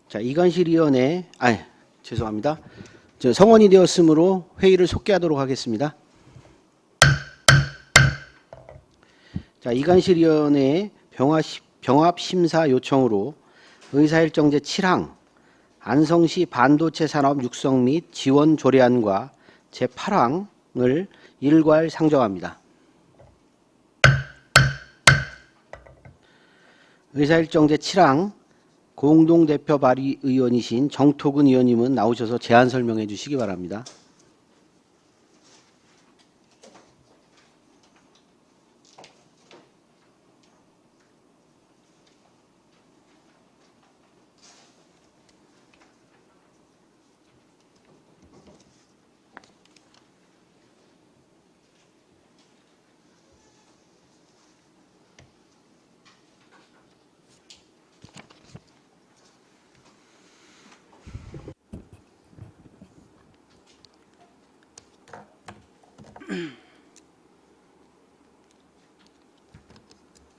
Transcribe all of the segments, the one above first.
자, 이관실위원회, 죄송합니다. 성원이 되었으므로 회의를 속개하도록 하겠습니다. 자, 이관실위원회의 병합심사 요청으로 의사일정 제7항 안성시 반도체 산업 육성 및 지원 조례안과 제8항을 일괄 상정합니다. 의사일정 제7항 공동대표 발의 의원이신 정토근 의원님은 나오셔서 제안 설명해 주시기 바랍니다.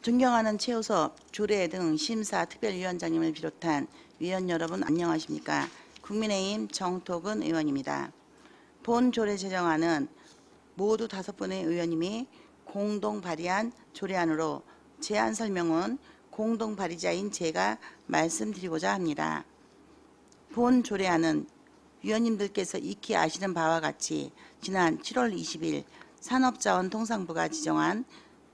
존경하는 최우섭, 조례 등 심사 특별위원장님을 비롯한 위원 여러분 안녕하십니까? 국민의힘 정토근 의원입니다. 본 조례 제정안은 모두 5분의 의원님이 공동 발의한 조례안으로 제안 설명은 공동 발의자인 제가 말씀드리고자 합니다. 본 조례안은 위원님들께서 익히 아시는 바와 같이 지난 7월 20일 산업자원통상부가 지정한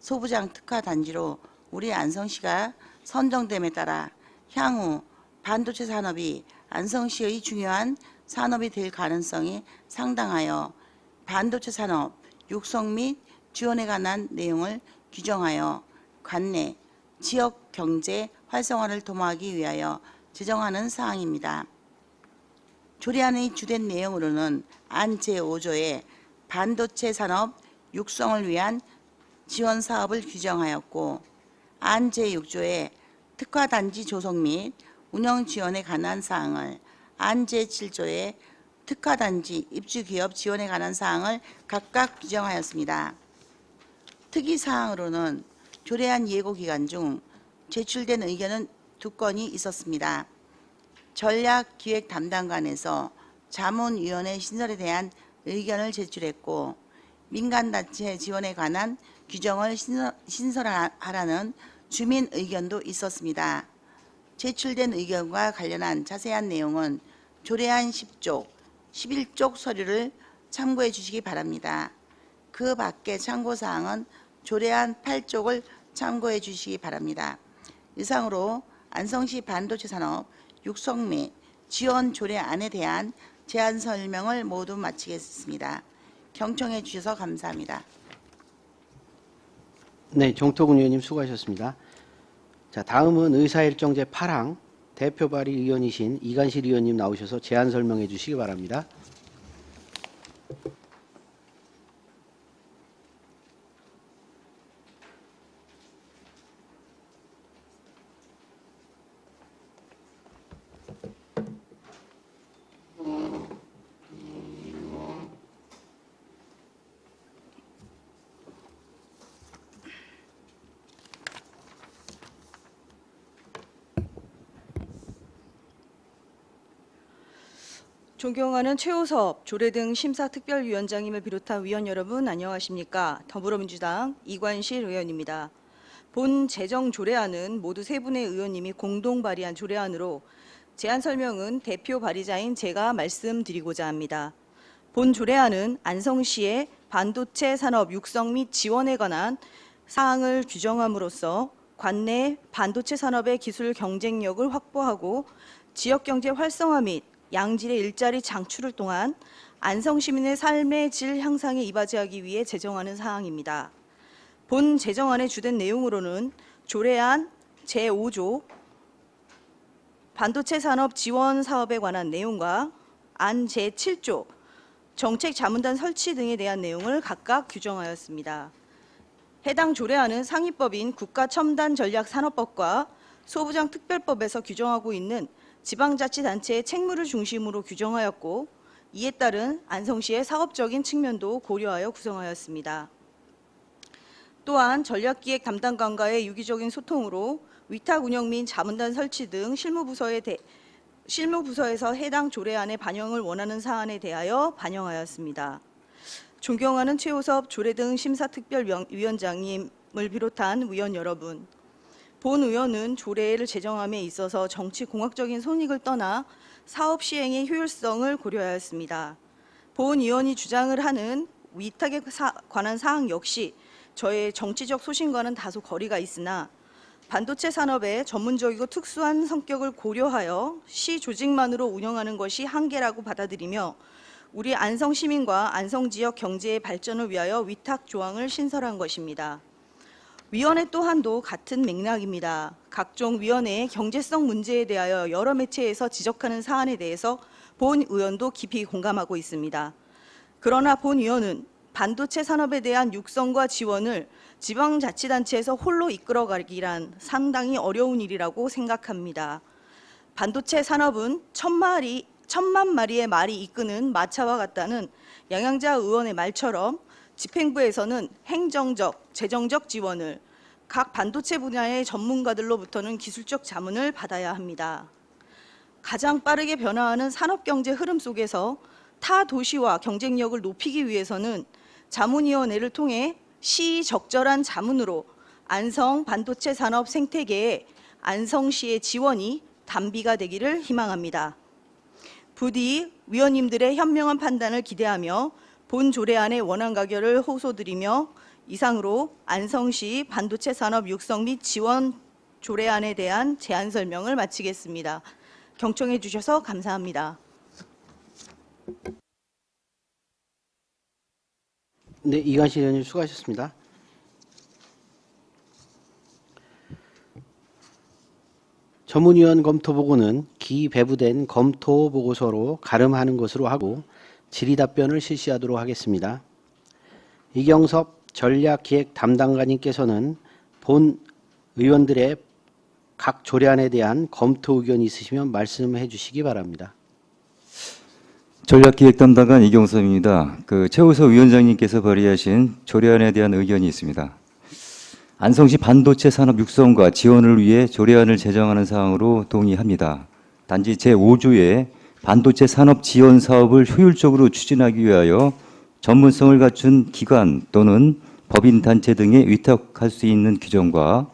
소부장 특화 단지로 우리 안성시가 선정됨에 따라 향후 반도체 산업이 안성시의 중요한 산업이 될 가능성이 상당하여 반도체 산업 육성 및 지원에 관한 내용을 규정하여 관내 지역 경제 활성화를 도모하기 위하여 제정하는 사항입니다. 조례안의 주된 내용으로는 안 제5조에 반도체 산업 육성을 위한 지원 사업을 규정하였고, 안 제6조에 특화단지 조성 및 운영 지원에 관한 사항을, 안 제7조에 특화단지 입주기업 지원에 관한 사항을 각각 규정하였습니다. 특이사항으로는 조례안 예고기간 중 제출된 의견은 2건이 있었습니다. 전략기획 담당관에서 자문위원회 신설에 대한 의견을 제출했고, 민간단체 지원에 관한 규정을 신설하라는 주민 의견도 있었습니다. 제출된 의견과 관련한 자세한 내용은 조례안 10쪽, 11쪽 서류를 참고해 주시기 바랍니다. 그 밖의 참고사항은 조례안 8쪽을 참고해 주시기 바랍니다. 이상으로 안성시 반도체 산업 육성 및 지원 조례안에 대한 제안 설명을 모두 마치겠습니다. 경청해 주셔서 감사합니다. 네, 정토근 의원님 수고하셨습니다. 자, 다음은 의사일정 제8항 대표 발의 의원이신 이관실 의원님 나오셔서 제안 설명해 주시기 바랍니다. 존경하는 최우섭, 조례 등 심사특별위원장님을 비롯한 위원 여러분 안녕하십니까? 더불어민주당 이관실 의원입니다. 본 제정 조례안은 모두 3분의 의원님이 공동 발의한 조례안으로 제안 설명은 대표 발의자인 제가 말씀드리고자 합니다. 본 조례안은 안성시의 반도체 산업 육성 및 지원에 관한 사항을 규정함으로써 관내 반도체 산업의 기술 경쟁력을 확보하고 지역경제 활성화 및 양질의 일자리 창출을 통한 안성 시민의 삶의 질 향상에 이바지하기 위해 제정하는 사항입니다. 본 제정안의 주된 내용으로는 조례안 제5조 반도체 산업 지원 사업에 관한 내용과 안 제7조 정책 자문단 설치 등에 대한 내용을 각각 규정하였습니다. 해당 조례안은 상위법인 국가첨단전략산업법과 소부장 특별법에서 규정하고 있는 지방자치단체의 책무를 중심으로 규정하였고, 이에 따른 안성시의 사업적인 측면도 고려하여 구성하였습니다. 또한 전략기획 담당관과의 유기적인 소통으로 위탁 운영 및 자문단 설치 등 실무부서의 실무부서에서 해당 조례안의 반영을 원하는 사안에 대하여 반영하였습니다. 존경하는 최호섭 조례 등 심사특별위원장님을 비롯한 위원 여러분, 본 의원은 조례를 제정함에 있어서 정치 공학적인 손익을 떠나 사업 시행의 효율성을 고려하였습니다. 본 의원이 주장을 하는 위탁에 관한 사항 역시 저의 정치적 소신과는 다소 거리가 있으나 반도체 산업의 전문적이고 특수한 성격을 고려하여 시 조직만으로 운영하는 것이 한계라고 받아들이며 우리 안성 시민과 안성 지역 경제의 발전을 위하여 위탁 조항을 신설한 것입니다. 위원회 또한도 같은 맥락입니다. 각종 위원회의 경제성 문제에 대하여 여러 매체에서 지적하는 사안에 대해서 본 의원도 깊이 공감하고 있습니다. 그러나 본 의원은 반도체 산업에 대한 육성과 지원을 지방자치단체에서 홀로 이끌어가기란 상당히 어려운 일이라고 생각합니다. 반도체 산업은 천만 마리의 말이 이끄는 마차와 같다는 양양자 의원의 말처럼 집행부에서는 행정적, 재정적 지원을, 각 반도체 분야의 전문가들로부터는 기술적 자문을 받아야 합니다. 가장 빠르게 변화하는 산업경제 흐름 속에서 타 도시와 경쟁력을 높이기 위해서는 자문위원회를 통해 시적절한 자문으로 안성 반도체 산업 생태계에 안성시의 지원이 단비가 되기를 희망합니다. 부디 위원님들의 현명한 판단을 기대하며 본 조례안의 원안 가결을 호소드리며 이상으로 안성시 반도체 산업 육성 및 지원 조례안에 대한 제안 설명을 마치겠습니다. 경청해 주셔서 감사합니다. 네, 이관실 의원님 수고하셨습니다. 전문위원 검토 보고는 기배부된 검토 보고서로 가름하는 것으로 하고 질의 답변을 실시하도록 하겠습니다. 이경섭 전략기획 담당관님께서는 본 의원들의 각 조례안에 대한 검토 의견이 있으시면 말씀해 주시기 바랍니다. 전략기획 담당관 이경섭입니다. 최우석 위원장님께서 발의하신 조례안에 대한 의견이 있습니다. 안성시 반도체 산업 육성과 지원을 위해 조례안을 제정하는 사항으로 동의합니다. 단지 제5조에 반도체 산업 지원 사업을 효율적으로 추진하기 위하여 전문성을 갖춘 기관 또는 법인 단체 등에 위탁할 수 있는 규정과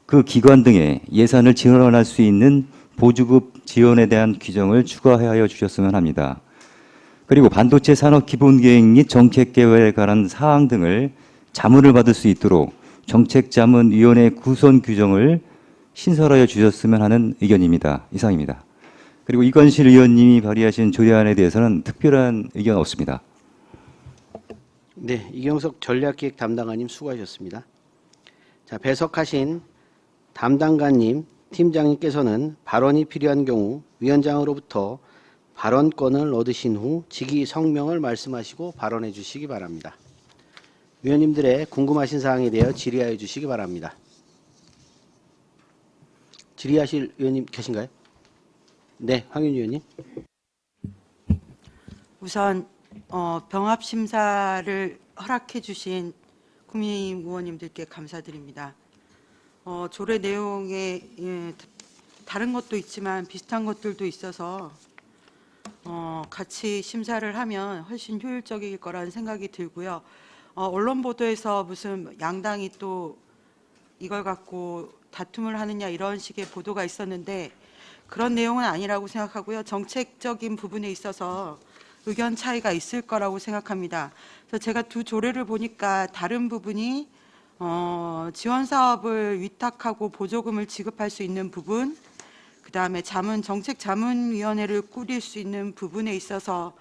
그 기관 등의 예산을 지원할 수 있는 보조급 지원에 대한 규정을 추가하여 주셨으면 합니다. 그리고 반도체 산업 기본계획 및 정책계획에 관한 사항 등을 자문을 받을 수 있도록 정책자문위원회 구성 규정을 신설하여 주셨으면 하는 의견입니다. 이상입니다. 그리고 이관실 의원님이 발의하신 조례안에 대해서는 특별한 의견 없습니다. 네, 이경석 전략기획 담당관님 수고하셨습니다. 자, 배석하신 담당관님, 팀장님께서는 발언이 필요한 경우 위원장으로부터 발언권을 얻으신 후 직위 성명을 말씀하시고 발언해 주시기 바랍니다. 위원님들의 궁금하신 사항에 대하여 질의하여 주시기 바랍니다. 질의하실 위원님 계신가요? 네, 황윤 위원님. 우선 병합 심사를 허락해 주신 국민의힘 의원님들께 감사드립니다. 조례 내용에 다른 것도 있지만 비슷한 것들도 있어서 같이 심사를 하면 훨씬 효율적일 거라는 생각이 들고요. 언론 보도에서 무슨 양당이 또 이걸 갖고 다툼을 하느냐 이런 식의 보도가 있었는데 그런 내용은 아니라고 생각하고요. 정책적인 부분에 있어서 의견 차이가 있을 거라고 생각합니다. 그래서 제가 두 조례를 보니까 다른 부분이 지원 사업을 위탁하고 보조금을 지급할 수 있는 부분, 그다음에 정책자문위원회를 꾸릴 수 있는 부분에 있어서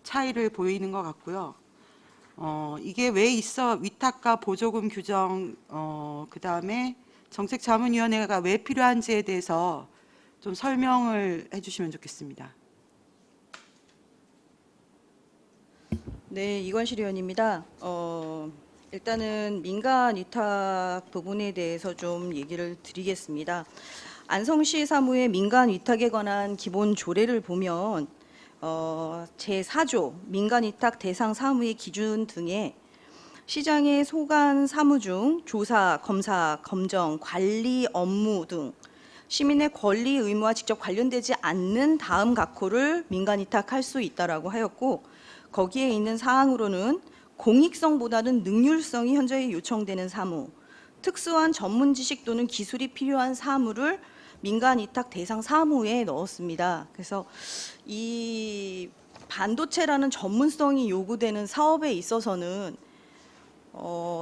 차이를 보이는 것 같고요. 이게 왜 있어 위탁과 보조금 규정, 그다음에 정책자문위원회가 왜 필요한지에 대해서 좀 설명을 해주시면 좋겠습니다. 네, 이관실 의원입니다. 일단은 민간 위탁 부분에 대해서 좀 얘기를 드리겠습니다. 안성시 사무의 민간 위탁에 관한 기본 조례를 보면 제4조 민간 위탁 대상 사무의 기준 등에 시장의 소관 사무 중 조사, 검사, 검정, 관리 업무 등 시민의 권리 의무와 직접 관련되지 않는 다음 각호를 민간 위탁할 수 있다라고 하였고, 거기에 있는 사항으로는 공익성보다는 능률성이 현저히 요청되는 사무, 특수한 전문 지식 또는 기술이 필요한 사무를 민간 위탁 대상 사무에 넣었습니다. 그래서 이 반도체라는 전문성이 요구되는 사업에 있어서는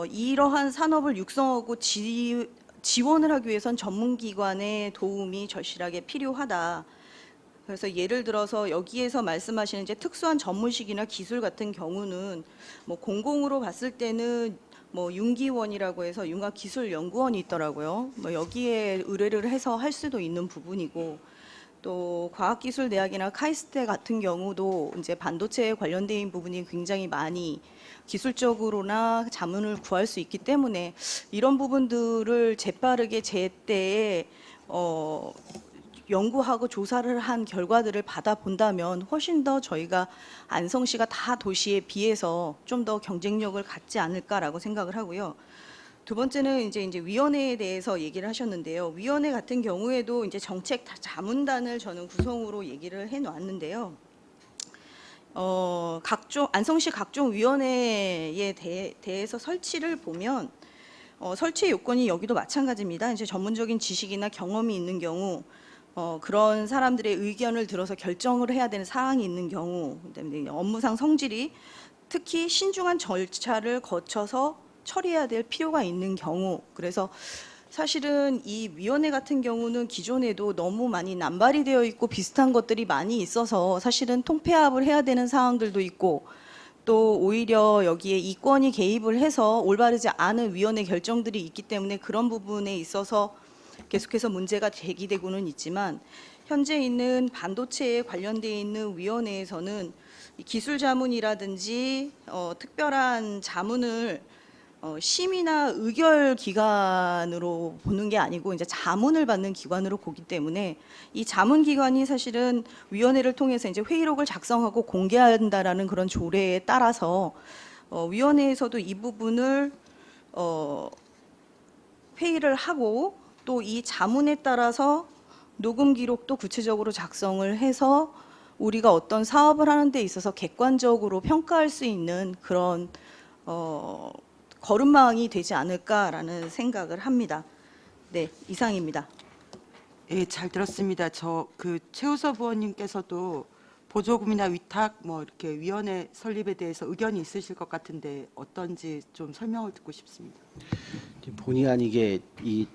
이러한 산업을 육성하고 지원을 하기 위해선 전문기관의 도움이 절실하게 필요하다. 그래서 예를 들어서 여기에서 말씀하시는 이제 특수한 전문식이나 기술 같은 경우는 뭐 공공으로 봤을 때는 뭐 융기원이라고 해서 융합기술연구원이 있더라고요. 뭐 여기에 의뢰를 해서 할 수도 있는 부분이고, 또 과학기술대학이나 카이스트 같은 경우도 이제 반도체에 관련된 부분이 굉장히 많이 기술적으로나 자문을 구할 수 있기 때문에 이런 부분들을 재빠르게 제때에 연구하고 조사를 한 결과들을 받아본다면 훨씬 더 저희가 안성시가 다 도시에 비해서 좀 더 경쟁력을 갖지 않을까라고 생각을 하고요. 두 번째는 이제 위원회에 대해서 얘기를 하셨는데요. 위원회 같은 경우에도 이제 정책 자문단을 저는 구성으로 얘기를 해놨는데요. 안성시 각종 위원회에 대해서 설치를 보면 설치 요건이 여기도 마찬가지입니다. 이제 전문적인 지식이나 경험이 있는 경우, 그런 사람들의 의견을 들어서 결정을 해야 되는 사항이 있는 경우, 그다음에 업무상 성질이 특히 신중한 절차를 거쳐서 처리해야 될 필요가 있는 경우, 그래서 사실은 이 위원회 같은 경우는 기존에도 너무 많이 남발이 되어 있고 비슷한 것들이 많이 있어서 사실은 통폐합을 해야 되는 사항들도 있고, 또 오히려 여기에 이권이 개입을 해서 올바르지 않은 위원회 결정들이 있기 때문에 그런 부분에 있어서 계속해서 문제가 제기되고는 있지만, 현재 있는 반도체에 관련되어 있는 위원회에서는 기술 자문이라든지 특별한 자문을 심의나 의결 기관으로 보는 게 아니고 이제 자문을 받는 기관으로 보기 때문에 이 자문 기관이 사실은 위원회를 통해서 이제 회의록을 작성하고 공개한다라는 그런 조례에 따라서 위원회에서도 이 부분을 회의를 하고, 또 이 자문에 따라서 녹음 기록도 구체적으로 작성을 해서 우리가 어떤 사업을 하는 데 있어서 객관적으로 평가할 수 있는 그런 걸음망이 되지 않을까라는 생각을 합니다. 네, 이상입니다. 예, 잘 들었습니다. 최우섭 의원님께서도 보조금이나 위탁 뭐 이렇게 위원회 설립에 대해서 의견이 있으실 것 같은데 어떤지 좀 설명을 듣고 싶습니다. 본의 아니게 이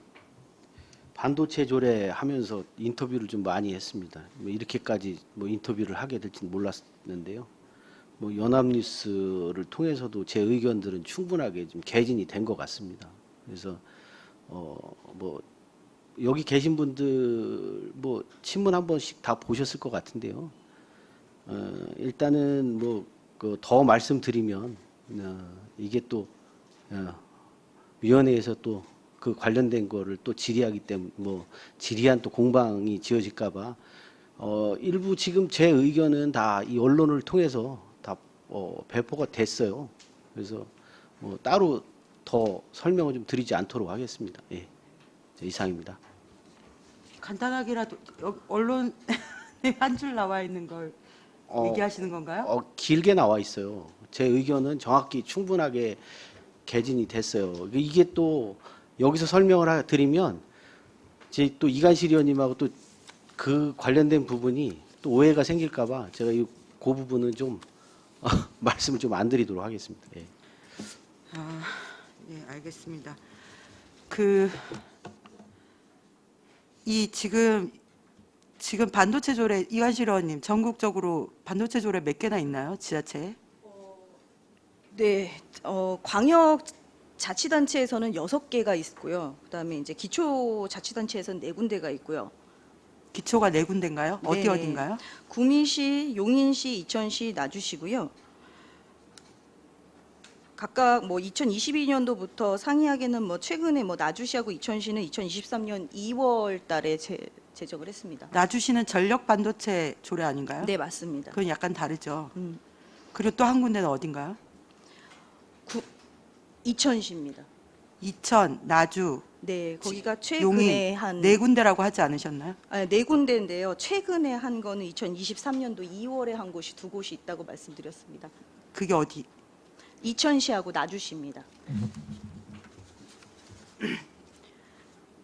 반도체 조례 하면서 인터뷰를 좀 많이 했습니다. 뭐 이렇게까지 뭐 인터뷰를 하게 될지는 몰랐는데요. 뭐 연합뉴스를 통해서도 제 의견들은 충분하게 좀 개진이 된 것 같습니다. 그래서 뭐 여기 계신 분들 뭐 신문 한 번씩 다 보셨을 것 같은데요. 일단은 뭐 그 더 말씀드리면 이게 또 위원회에서 또 그 관련된 거를 또 질의하기 때문에 뭐 질의한 또 공방이 지어질까봐 일부 지금 제 의견은 다 이 언론을 통해서 다 배포가 됐어요. 그래서 뭐 따로 더 설명을 좀 드리지 않도록 하겠습니다. 예, 이상입니다. 간단하게라도 언론에 한 줄 나와 있는 걸 얘기하시는 건가요? 길게 나와 있어요. 제 의견은 정확히 충분하게 개진이 됐어요. 이게 또 여기서 설명을 드리면 제 또 이관실 의원님하고 또 그 관련된 부분이 또 오해가 생길까봐 제가 그 부분은 좀 말씀을 좀 안 드리도록 하겠습니다. 예. 네, 알겠습니다. 이 지금 반도체 조례, 이관실 의원님, 전국적으로 반도체 조례 몇 개나 있나요, 지자체에? 네, 광역 자치단체에서는 6개가 있고요. 그다음에 이제 기초자치단체에서는 4군데가 있고요. 기초가 4군데인가요? 어디 네. 어딘가요? 구미시, 용인시, 이천시, 나주시고요. 각각 뭐 2022년도부터 상이하게는 뭐 최근에 뭐 나주시하고 이천시는 2023년 2월 달에 제정을 했습니다. 나주시는 전력 반도체 조례 아닌가요? 네, 맞습니다. 그건 약간 다르죠. 음. 그리고 또 한 군데는 어딘가요? 이천시입니다. 이천, 나주, 네, 거기가 최근에 용인 한 네 군데라고 하지 않으셨나요? 네 군데인데요. 최근에 한 거는 2023년도 2월에 한 곳이 두 곳이 있다고 말씀드렸습니다. 그게 어디? 이천시하고 나주시입니다.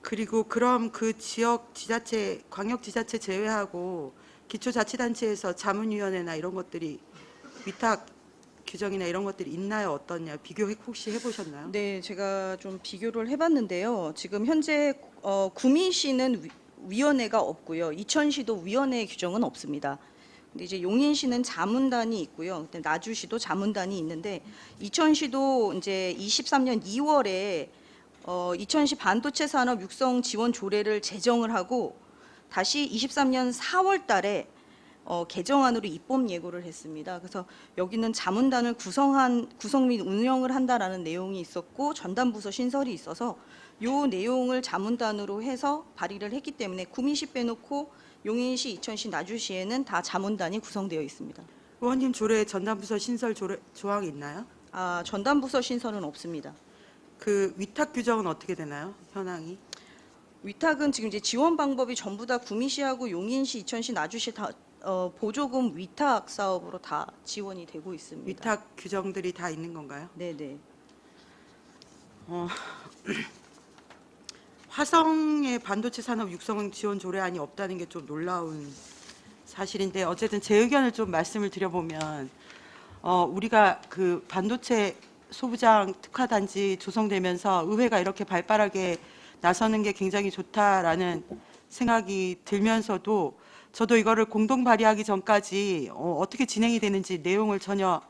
그리고 그럼 그 지역 지자체, 광역지자체 제외하고 기초자치단체에서 자문위원회나 이런 것들이 위탁 규정이나 이런 것들이 있나요? 어떠냐? 비교 혹시 해보셨나요? 네, 제가 좀 비교를 해봤는데요. 지금 현재 구미시는 위원회가 없고요. 이천시도 위원회 규정은 없습니다. 근데 이제 용인시는 자문단이 있고요. 그다음에 나주시도 자문단이 있는데 이천시도 이제 23년 2월에 이천시 반도체 산업 육성 지원 조례를 제정을 하고 다시 23년 4월 달에 개정안으로 입법 예고를 했습니다. 그래서 여기는 자문단을 구성 및 운영을 한다라는 내용이 있었고 전담부서 신설이 있어서 요 내용을 자문단으로 해서 발의를 했기 때문에 구미시 빼놓고 용인시, 이천시, 나주시에는 다 자문단이 구성되어 있습니다. 의원님 조례에 전담부서 신설 조항이 있나요? 전담부서 신설은 없습니다. 그 위탁 규정은 어떻게 되나요? 현황이? 위탁은 지금 이제 지원 방법이 전부 다 구미시하고 용인시, 이천시, 나주시 다 보조금 위탁 사업으로 다 지원이 되고 있습니다. 위탁 규정들이 다 있는 건가요? 네네. 화성의 반도체 산업 육성 지원 조례안이 없다는 게 좀 놀라운 사실인데 어쨌든 제 의견을 좀 말씀을 드려보면 우리가 그 반도체 소부장 특화단지 조성되면서 의회가 이렇게 발빠르게 나서는 게 굉장히 좋다라는 생각이 들면서도 저도 이거를 공동 발의하기 전까지 어떻게 진행이 되는지 내용을 전혀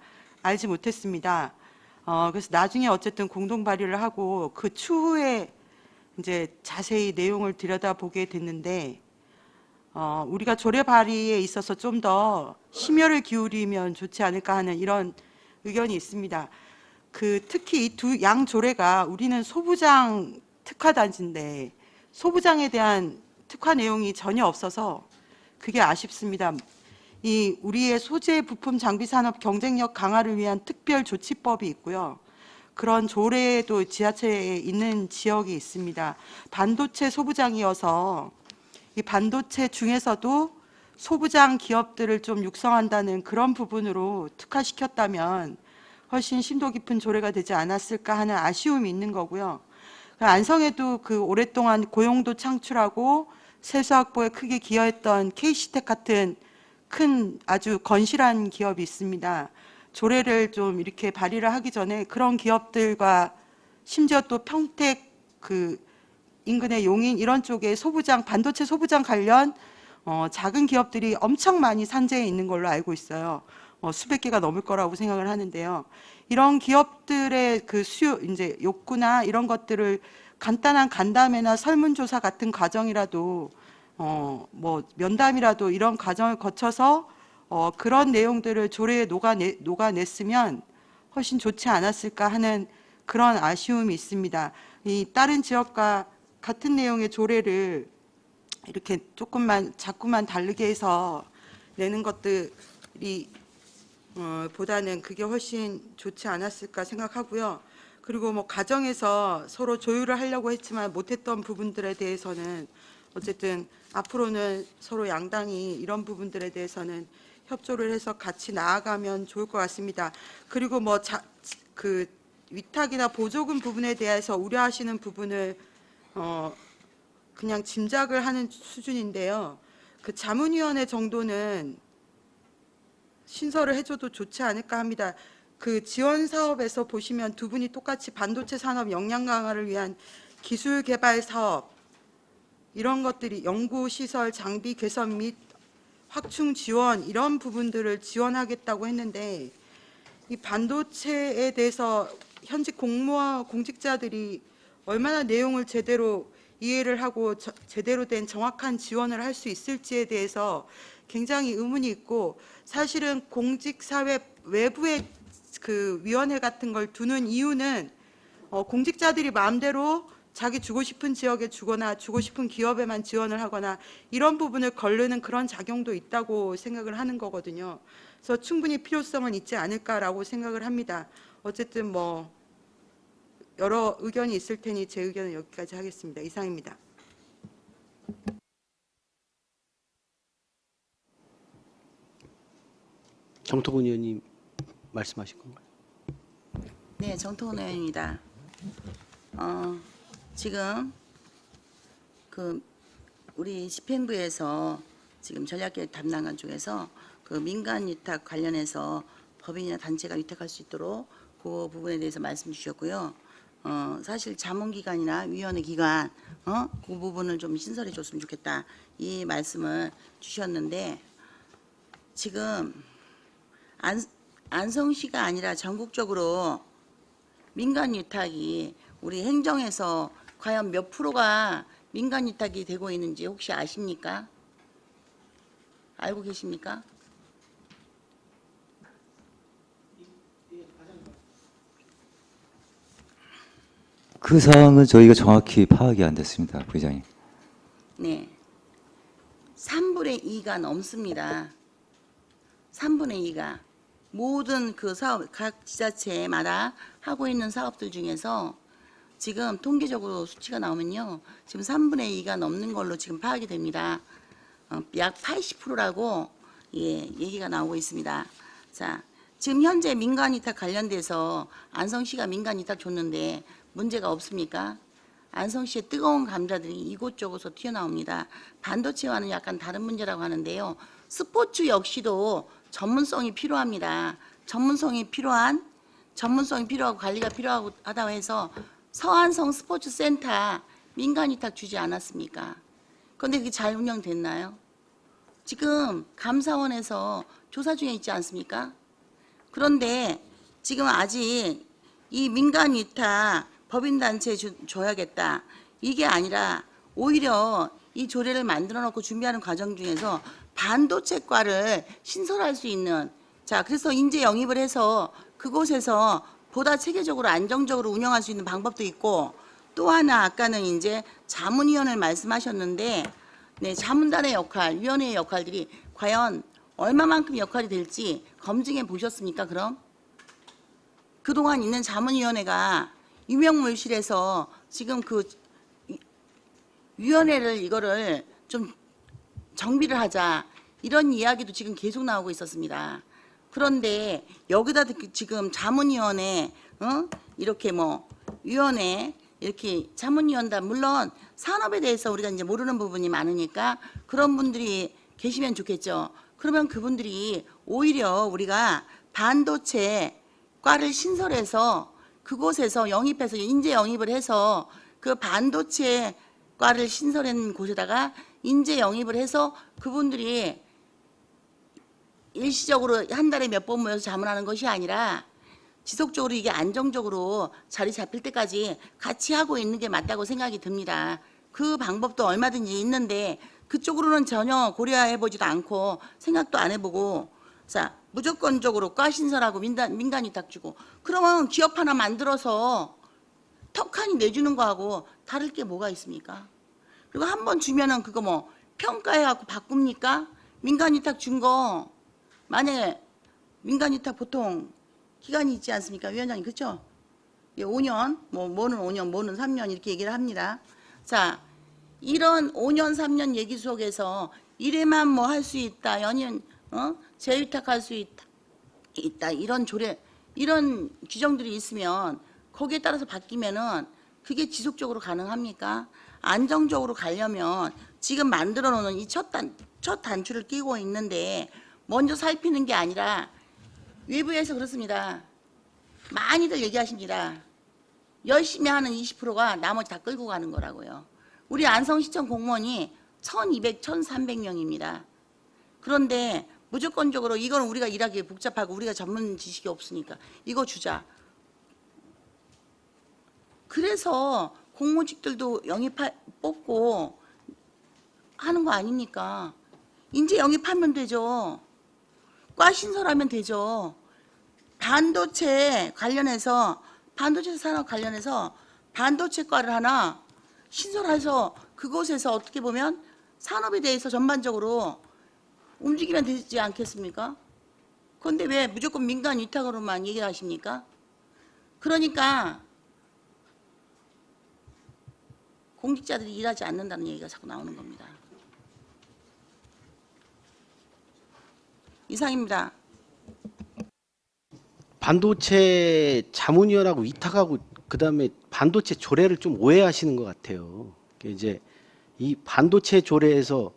알지 못했습니다. 그래서 나중에 어쨌든 공동 발의를 하고 그 추후에 이제 자세히 내용을 들여다보게 됐는데 우리가 조례 발의에 있어서 좀 더 심혈을 기울이면 좋지 않을까 하는 이런 의견이 있습니다. 특히 이 두 양 조례가 우리는 소부장 특화단지인데 소부장에 대한 특화 내용이 전혀 없어서 그게 아쉽습니다. 이 우리의 소재 부품 장비 산업 경쟁력 강화를 위한 특별 조치법이 있고요. 그런 조례도 지자체에 있는 지역이 있습니다. 반도체 소부장이어서 이 반도체 중에서도 소부장 기업들을 좀 육성한다는 그런 부분으로 특화시켰다면 훨씬 심도 깊은 조례가 되지 않았을까 하는 아쉬움이 있는 거고요. 안성에도 그 오랫동안 고용도 창출하고 세수 확보에 크게 기여했던 KC텍 같은 큰 아주 건실한 기업이 있습니다. 조례를 좀 이렇게 발의를 하기 전에 그런 기업들과 심지어 또 평택 그 인근의 용인 이런 쪽에 소부장 반도체 소부장 관련 작은 기업들이 엄청 많이 산재해 있는 걸로 알고 있어요. 수백 개가 넘을 거라고 생각을 하는데요. 이런 기업들의 그 이제 욕구나 이런 것들을 간단한 간담회나 설문조사 같은 과정이라도 뭐 면담이라도 이런 과정을 거쳐서 그런 내용들을 조례에 녹아냈으면 훨씬 좋지 않았을까 하는 그런 아쉬움이 있습니다. 이 다른 지역과 같은 내용의 조례를 이렇게 자꾸만 다르게 해서 내는 것들이 보다는 그게 훨씬 좋지 않았을까 생각하고요. 그리고 뭐 가정에서 서로 조율을 하려고 했지만 못했던 부분들에 대해서는 어쨌든 앞으로는 서로 양당이 이런 부분들에 대해서는 협조를 해서 같이 나아가면 좋을 것 같습니다. 그리고 뭐 그 위탁이나 보조금 부분에 대해서 우려하시는 부분을 그냥 짐작을 하는 수준인데요. 그 자문위원회 정도는 신설을 해줘도 좋지 않을까 합니다. 그 지원 사업에서 보시면 두 분이 똑같이 반도체 산업 역량 강화를 위한 기술 개발 사업 이런 것들이 연구 시설 장비 개선 및 확충 지원 이런 부분들을 지원하겠다고 했는데 이 반도체에 대해서 현직 공직자들이 얼마나 내용을 제대로 이해를 하고 제대로 된 정확한 지원을 할 수 있을지에 대해서 굉장히 의문이 있고 사실은 공직사회 외부의 그 위원회 같은 걸 두는 이유는 공직자들이 마음대로 자기 주고 싶은 지역에 주거나 주고 싶은 기업에만 지원을 하거나 이런 부분을 거르는 그런 작용도 있다고 생각을 하는 거거든요. 그래서 충분히 필요성은 있지 않을까라고 생각을 합니다. 어쨌든 뭐 여러 의견이 있을 테니 제 의견은 여기까지 하겠습니다. 이상입니다. 정토근 의원님 말씀하실 건가요? 네, 정통훈 의원입니다. 지금 그 우리 집행부에서 지금 전략계획 담당관 중에서 그 민간 위탁 관련해서 법인이나 단체가 위탁할 수 있도록 그 부분에 대해서 말씀 주셨고요. 사실 자문기관이나 위원회 기관, 그 부분을 좀 신설해 줬으면 좋겠다. 이 말씀을 주셨는데 지금 안성시가 아니라 전국적으로 민간 위탁이 우리 행정에서 과연 몇 프로가 민간 위탁이 되고 있는지 혹시 아십니까? 알고 계십니까? 그 사항은 저희가 정확히 파악이 안 됐습니다, 부의장님. 네. 3분의 2가 넘습니다. 3분의 2가. 모든 그 사업, 각 지자체마다 하고 있는 사업들 중에서 지금 통계적으로 수치가 나오면요. 지금 3분의 2가 넘는 걸로 지금 파악이 됩니다. 약 80%라고 얘기가 나오고 있습니다. 자, 지금 현재 민간위탁 관련돼서 안성시가 민간위탁 줬는데 문제가 없습니까? 안성시의 뜨거운 감자들이 이곳저곳에서 튀어나옵니다. 반도체와는 약간 다른 문제라고 하는데요. 스포츠 역시도 전문성이 필요합니다. 전문성이 필요하고 관리가 필요하다고 해서 서안성 스포츠센터 민간위탁 주지 않았습니까? 그런데 그게 잘 운영됐나요? 지금 감사원에서 조사 중에 있지 않습니까? 그런데 지금 아직 이 민간위탁 법인단체에 줘야겠다. 이게 아니라 오히려 이 조례를 만들어 놓고 준비하는 과정 중에서 반도체과를 신설할 수 있는, 자, 그래서 인재 영입을 해서 그곳에서 보다 체계적으로 안정적으로 운영할 수 있는 방법도 있고, 또 하나 아까는 이제 자문위원을 말씀하셨는데, 네, 자문단의 역할, 위원회의 역할들이 과연 얼마만큼 역할이 될지 검증해 보셨습니까? 그럼 그동안 있는 자문위원회가 유명물실에서 지금 그 위원회를 이거를 좀 정비를 하자, 이런 이야기도 지금 계속 나오고 있었습니다. 그런데 여기다 지금 자문위원회, 이렇게 뭐 위원회, 이렇게 자문위원단, 물론 산업에 대해서 우리가 이제 모르는 부분이 많으니까 그런 분들이 계시면 좋겠죠. 그러면 그분들이 오히려 우리가 반도체과를 신설해서 그곳에서 영입해서 인재 영입을 해서 그 반도체과를 신설한 곳에다가 인재 영입을 해서 그분들이 일시적으로 한 달에 몇 번 모여서 자문하는 것이 아니라 지속적으로 이게 안정적으로 자리 잡힐 때까지 같이 하고 있는 게 맞다고 생각이 듭니다. 그 방법도 얼마든지 있는데 그쪽으로는 전혀 고려해보지도 않고 생각도 안 해보고, 자, 무조건적으로 과 신설하고 민간 위탁 주고, 그러면 기업 하나 만들어서 턱하니 내주는 거하고 다를 게 뭐가 있습니까? 그리고 한 번 주면은 그거 뭐 평가해갖고 바꿉니까? 민간 위탁 준 거, 만약에 민간 위탁 보통 기간이 있지 않습니까? 위원장님, 그렇죠? 5년, 뭐는 5년, 뭐는 3년 이렇게 얘기를 합니다. 자, 이런 5년, 3년 얘기 속에서 이래만 뭐 할 수 있다, 연인, 재위탁할 수 있다, 이런 조례, 이런 규정들이 있으면 거기에 따라서 바뀌면은 그게 지속적으로 가능합니까? 안정적으로 가려면 지금 만들어 놓는 이 첫 단추를 끼고 있는데 먼저 살피는 게 아니라 외부에서 그렇습니다. 많이들 얘기하십니다. 열심히 하는 20%가 나머지 다 끌고 가는 거라고요. 우리 안성시청 공무원이 1200, 1300명입니다. 그런데 무조건적으로 이건 우리가 일하기 복잡하고 우리가 전문 지식이 없으니까 이거 주자. 그래서 공무직들도 뽑고 하는 거 아닙니까? 인재 영입하면 되죠. 과 신설하면 되죠. 반도체 산업 관련해서 반도체과를 하나 신설해서 그곳에서 어떻게 보면 산업에 대해서 전반적으로 움직이면 되지 않겠습니까? 그런데 왜 무조건 민간 위탁으로만 얘기하십니까? 그러니까 공직자들이 일하지 않는다는 얘기가 자꾸 나오는 겁니다. 이상입니다. 반도체 자문위원하고 위탁하고 그다음에 반도체 조례를 좀 오해하시는 것 같아요. 이제 이 반도체 조례에서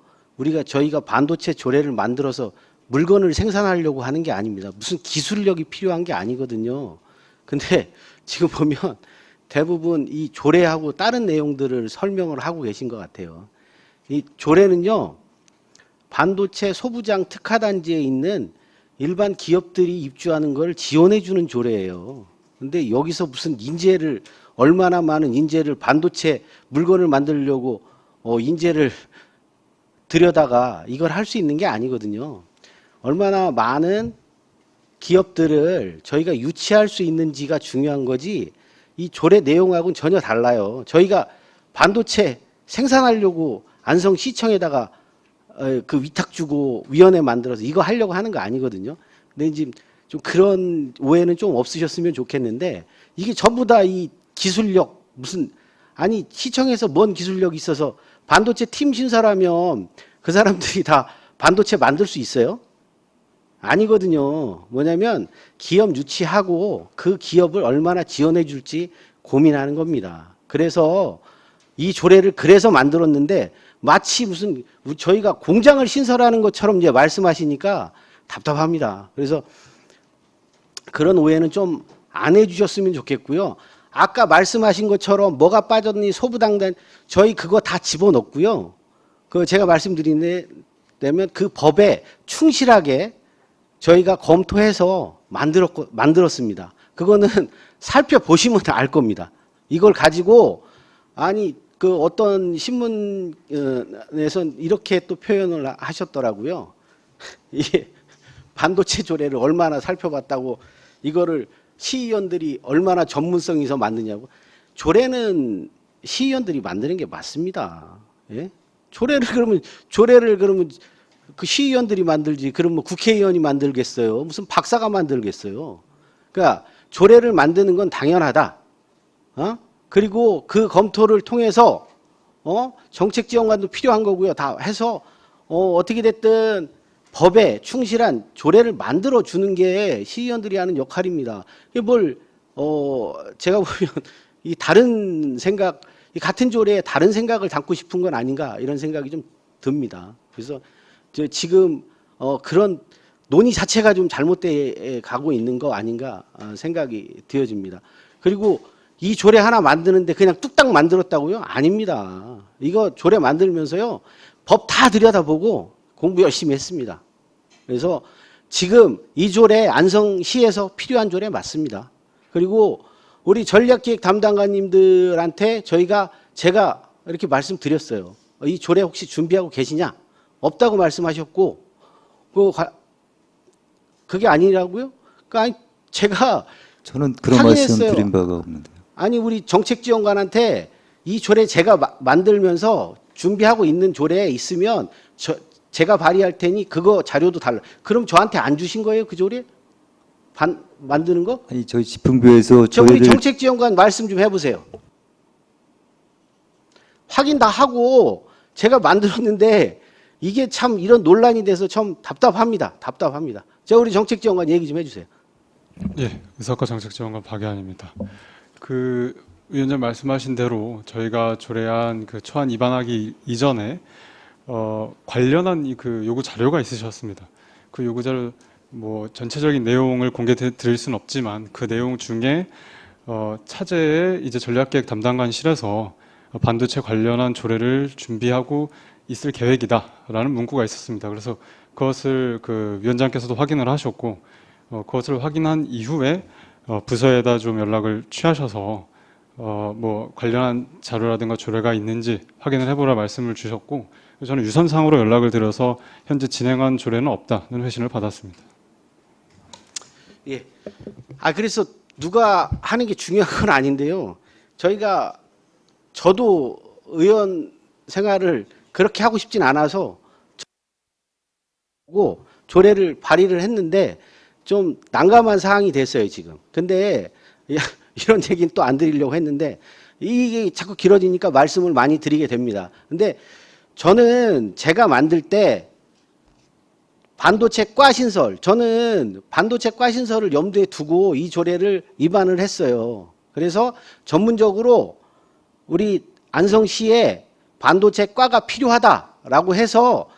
저희가 반도체 조례를 만들어서 물건을 생산하려고 하는 게 아닙니다. 무슨 기술력이 필요한 게 아니거든요. 근데 지금 보면 대부분 이 조례하고 다른 내용들을 설명을 하고 계신 것 같아요. 이 조례는요, 반도체 소부장 특화단지에 있는 일반 기업들이 입주하는 걸 지원해 주는 조례예요. 근데 여기서 무슨 얼마나 많은 인재를 반도체 물건을 만들려고 인재를 들여다가 이걸 할 수 있는 게 아니거든요. 얼마나 많은 기업들을 저희가 유치할 수 있는지가 중요한 거지 이 조례 내용하고는 전혀 달라요. 저희가 반도체 생산하려고 안성시청에다가 그 위탁 주고 위원회 만들어서 이거 하려고 하는 거 아니거든요. 근데 이제 좀 그런 오해는 좀 없으셨으면 좋겠는데 이게 전부 다 이 기술력 아니 시청에서 뭔 기술력이 있어서 반도체 팀 신설하면 그 사람들이 다 반도체 만들 수 있어요? 아니거든요. 뭐냐면 기업 유치하고 그 기업을 얼마나 지원해 줄지 고민하는 겁니다. 그래서 이 조례를 그래서 만들었는데 마치 무슨 저희가 공장을 신설하는 것처럼 이제 말씀하시니까 답답합니다. 그래서 그런 오해는 좀 안 해주셨으면 좋겠고요. 아까 말씀하신 것처럼 뭐가 빠졌니 소부당단 저희 그거 다 집어넣고요. 그 제가 말씀드리면 그 법에 충실하게 저희가 검토해서 만들었습니다. 그거는 살펴보시면 알 겁니다. 이걸 가지고 아니 그 어떤 신문에서 이렇게 또 표현을 하셨더라고요. 이게 반도체 조례를 얼마나 살펴봤다고 이거를 시의원들이 얼마나 전문성이 있어 만드냐고. 조례는 시의원들이 만드는 게 맞습니다. 예? 조례를 그러면 그 시의원들이 만들지 그러면 국회의원이 만들겠어요? 무슨 박사가 만들겠어요? 그러니까 조례를 만드는 건 당연하다. 그리고 그 검토를 통해서 정책 지원관도 필요한 거고요. 다 해서 어떻게 됐든 법에 충실한 조례를 만들어 주는 게 시의원들이 하는 역할입니다. 이게 제가 보면 이 다른 생각, 이 같은 조례에 다른 생각을 담고 싶은 건 아닌가 이런 생각이 좀 듭니다. 그래서 지금 그런 논의 자체가 좀 잘못돼 가고 있는 거 아닌가 생각이 되어집니다. 그리고 이 조례 하나 만드는데 그냥 뚝딱 만들었다고요? 아닙니다. 이거 조례 만들면서요. 법 다 들여다보고 공부 열심히 했습니다. 그래서 지금 이 조례 안성시에서 필요한 조례 맞습니다. 그리고 우리 전략기획 담당관님들한테 제가 이렇게 말씀드렸어요. 이 조례 혹시 준비하고 계시냐? 없다고 말씀하셨고 그게 아니라고요? 그러니까 제가 저는 그런 확인했어요. 말씀 드린 바가 없는데요. 아니 우리 정책지원관한테 이 조례 제가 만들면서 준비하고 있는 조례에 있으면 제가 발의할 테니 그거 자료도 달라. 그럼 저한테 안 주신 거예요 그 조례? 만드는 거? 아니 저희 지풍부에서 우리 조례를 정책지원관 말씀 좀 해보세요. 확인 다 하고 제가 만들었는데 이게 참 이런 논란이 돼서 참 답답합니다. 우리 정책지원관 얘기 좀 해주세요. 예, 의사과 정책지원관 박예한입니다. 그 위원장 말씀하신 대로 저희가 조례안 그 초안 입안하기 이전에 관련한 그 요구 자료가 있으셨습니다. 그 요구 자료 전체적인 내용을 공개 드릴 수는 없지만 그 내용 중에 차제에 이제 전략기획 담당관실에서 반도체 관련한 조례를 준비하고 있을 계획이다라는 문구가 있었습니다. 그래서 그것을 그 위원장께서도 확인을 하셨고 그것을 확인한 이후에 부서에다 좀 연락을 취하셔서 관련한 자료라든가 조례가 있는지 확인을 해보라 말씀을 주셨고 저는 유선상으로 연락을 드려서 현재 진행한 조례는 없다는 회신을 받았습니다. 예. 그래서 누가 하는 게 중요한 건 아닌데요. 저도 의원 생활을 그렇게 하고 싶진 않아서 조례를 발의를 했는데 좀 난감한 상황이 됐어요 지금. 근데 이런 얘기는 또 안 드리려고 했는데 이게 자꾸 길어지니까 말씀을 많이 드리게 됩니다. 근데 저는 제가 만들 때 반도체 과 신설, 저는 반도체 과 신설을 염두에 두고 이 조례를 위반을 했어요. 그래서 전문적으로 우리 안성시에 반도체 과가 필요하다라고 해서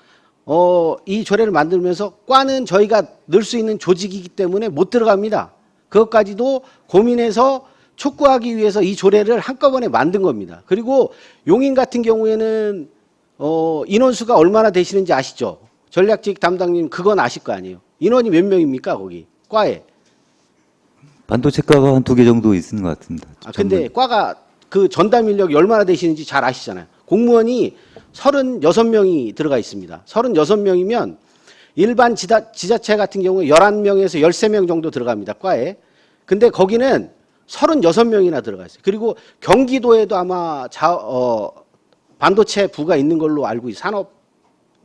이 조례를 만들면서 과는 저희가 넣을 수 있는 조직이기 때문에 못 들어갑니다. 그것까지도 고민해서 촉구하기 위해서 이 조례를 한꺼번에 만든 겁니다. 그리고 용인 같은 경우에는 인원수가 얼마나 되시는지 아시죠? 전략직 담당님 그건 아실 거 아니에요. 인원이 몇 명입니까 거기 과에? 반도체과가 한 2개 정도 있는 것 같습니다. 근데 과가 그 전담 인력이 얼마나 되시는지 잘 아시잖아요. 공무원이 36명이 들어가 있습니다. 36명이면 일반 지자체 같은 경우에 11명에서 13명 정도 들어갑니다. 과에. 근데 거기는 36명이나 들어가 있어요. 그리고 경기도에도 아마 반도체 부가 있는 걸로 알고 있어요.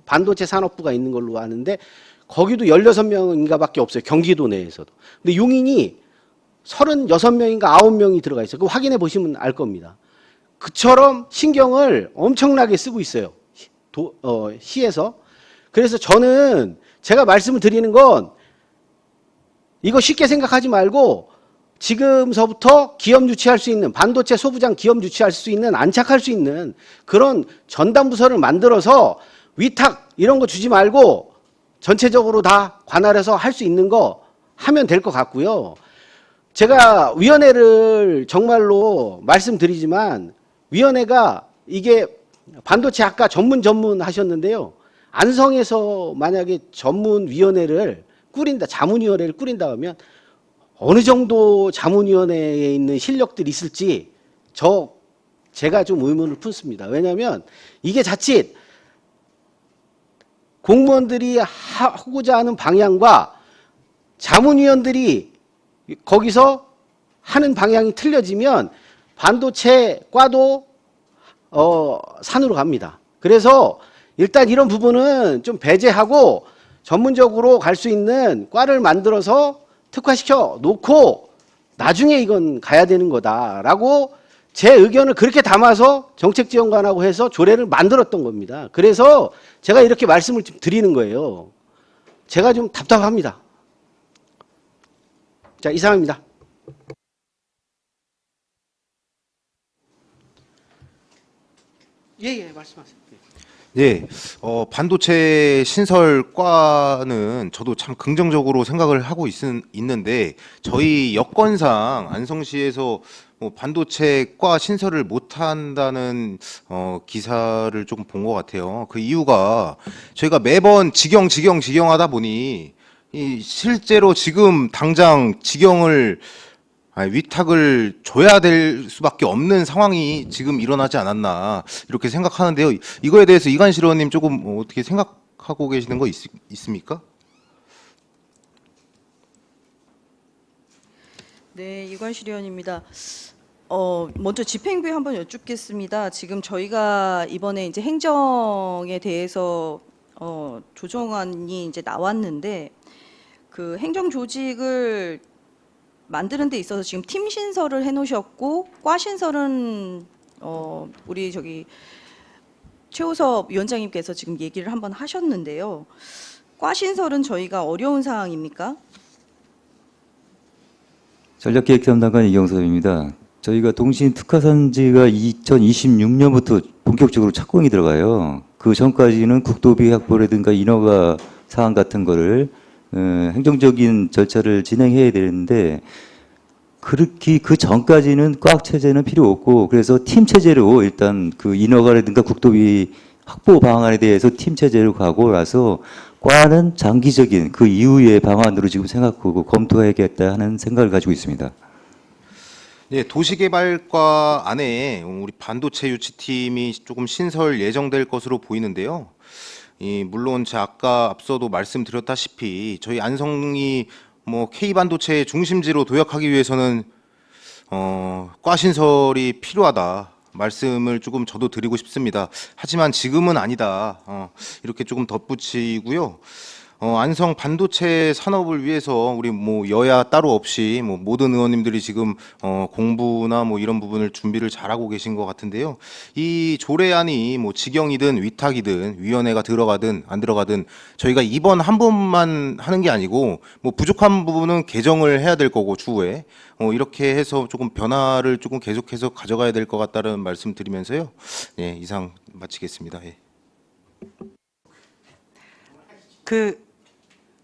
반도체 산업부가 있는 걸로 아는데 거기도 16명인가 밖에 없어요. 경기도 내에서도. 근데 용인이 36명인가 9명이 들어가 있어요. 그거 확인해 보시면 알 겁니다. 그처럼 신경을 엄청나게 쓰고 있어요. 시에서. 그래서 저는 제가 말씀을 드리는 건 이거 쉽게 생각하지 말고 지금서부터 기업 유치할 수 있는 반도체 소부장 기업 유치할 수 있는 안착할 수 있는 그런 전담 부서를 만들어서 위탁 이런 거 주지 말고 전체적으로 다 관할해서 할 수 있는 거 하면 될 것 같고요. 제가 위원회를 정말로 말씀드리지만 위원회가 이게 반도체 아까 전문 하셨는데요. 안성에서 만약에 전문위원회를 꾸린다, 자문위원회를 꾸린다 하면 어느 정도 자문위원회에 있는 실력들이 있을지 제가 좀 의문을 품습니다. 왜냐하면 이게 자칫 공무원들이 하고자 하는 방향과 자문위원들이 거기서 하는 방향이 틀려지면 반도체과도 산으로 갑니다. 그래서 일단 이런 부분은 좀 배제하고 전문적으로 갈 수 있는 과를 만들어서 특화시켜 놓고 나중에 이건 가야 되는 거다라고 제 의견을 그렇게 담아서 정책지원관하고 해서 조례를 만들었던 겁니다. 그래서 제가 이렇게 말씀을 좀 드리는 거예요. 제가 좀 답답합니다. 자, 이상입니다. 예, 말씀하세요. 예, 반도체 신설과는 저도 참 긍정적으로 생각을 하고 있는데 저희 여건상 안성시에서 뭐 반도체과 신설을 못한다는 기사를 조금 본 것 같아요. 그 이유가 저희가 매번 직영하다 보니 실제로 지금 당장 위탁을 줘야 될 수밖에 없는 상황이 지금 일어나지 않았나 이렇게 생각하는데요. 이거에 대해서 이관실 의원님 조금 어떻게 생각하고 계시는 거 있습니까? 네, 이관실 의원입니다. 먼저 집행부에 한번 여쭙겠습니다. 지금 저희가 이번에 이제 행정에 대해서 조정안이 이제 나왔는데 그 행정 조직을 만드는 데 있어서 지금 팀 신설을 해놓으셨고 과 신설은 우리 최우섭 위원장님께서 지금 얘기를 한번 하셨는데요. 과 신설은 저희가 어려운 상황입니까? 전략기획 담당관 이경섭입니다. 저희가 동신 특화산지가 2026년부터 본격적으로 착공이 들어가요. 그 전까지는 국도비 확보라든가 인허가 사항 같은 거를 행정적인 절차를 진행해야 되는데 그렇게 그 전까지는 꽉 체제는 필요 없고 그래서 팀 체제로 일단 그 인허가라든가 국도비 확보 방안에 대해서 팀 체제로 가고 나서 과는 장기적인 그 이후의 방안으로 지금 생각하고 검토해야겠다 하는 생각을 가지고 있습니다. 네, 도시개발과 안에 우리 반도체 유치팀이 조금 신설 예정될 것으로 보이는데요. 물론 제가 아까 앞서도 말씀드렸다시피 저희 안성이 뭐 K반도체의 중심지로 도약하기 위해서는 과 신설이 필요하다 말씀을 조금 저도 드리고 싶습니다. 하지만 지금은 아니다 이렇게 조금 덧붙이고요. 안성 반도체 산업을 위해서 우리 뭐 여야 따로 없이 뭐 모든 의원님들이 지금 공부나 뭐 이런 부분을 준비를 잘하고 계신 것 같은데요. 이 조례안이 뭐 직영이든 위탁이든 위원회가 들어가든 안 들어가든 저희가 이번 한 번만 하는 게 아니고 뭐 부족한 부분은 개정을 해야 될 거고 추후에 이렇게 해서 조금 변화를 조금 계속해서 가져가야 될 것 같다는 말씀 드리면서요. 예, 이상 마치겠습니다. 예.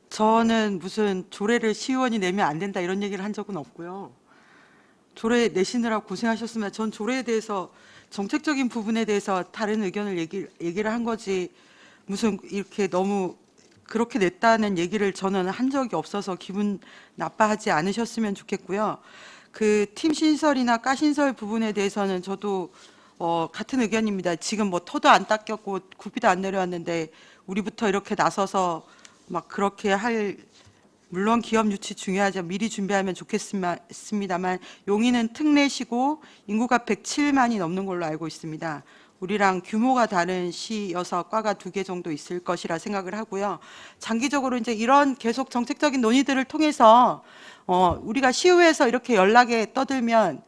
저는 무슨 조례를 시의원이 내면 안 된다 이런 얘기를 한 적은 없고요. 조례 내시느라 고생하셨으면 전 조례에 대해서 정책적인 부분에 대해서 다른 의견을 얘기를 한 거지 무슨 이렇게 너무 그렇게 냈다는 얘기를 저는 한 적이 없어서 기분 나빠하지 않으셨으면 좋겠고요. 그 팀 신설이나 가 신설 부분에 대해서는 저도 같은 의견입니다. 지금 뭐 토도 안 닦였고 굽이도 안 내려왔는데 우리부터 이렇게 나서서 막 그렇게 할 물론 기업 유치 중요하죠. 미리 준비하면 좋겠습니다만 용인은 특례시고 인구가 107만이 넘는 걸로 알고 있습니다. 우리랑 규모가 다른 시여서 과가 2개 정도 있을 것이라 생각을 하고요. 장기적으로 이제 이런 계속 정책적인 논의들을 통해서 우리가 시의회에서 이렇게 연락에 떠들면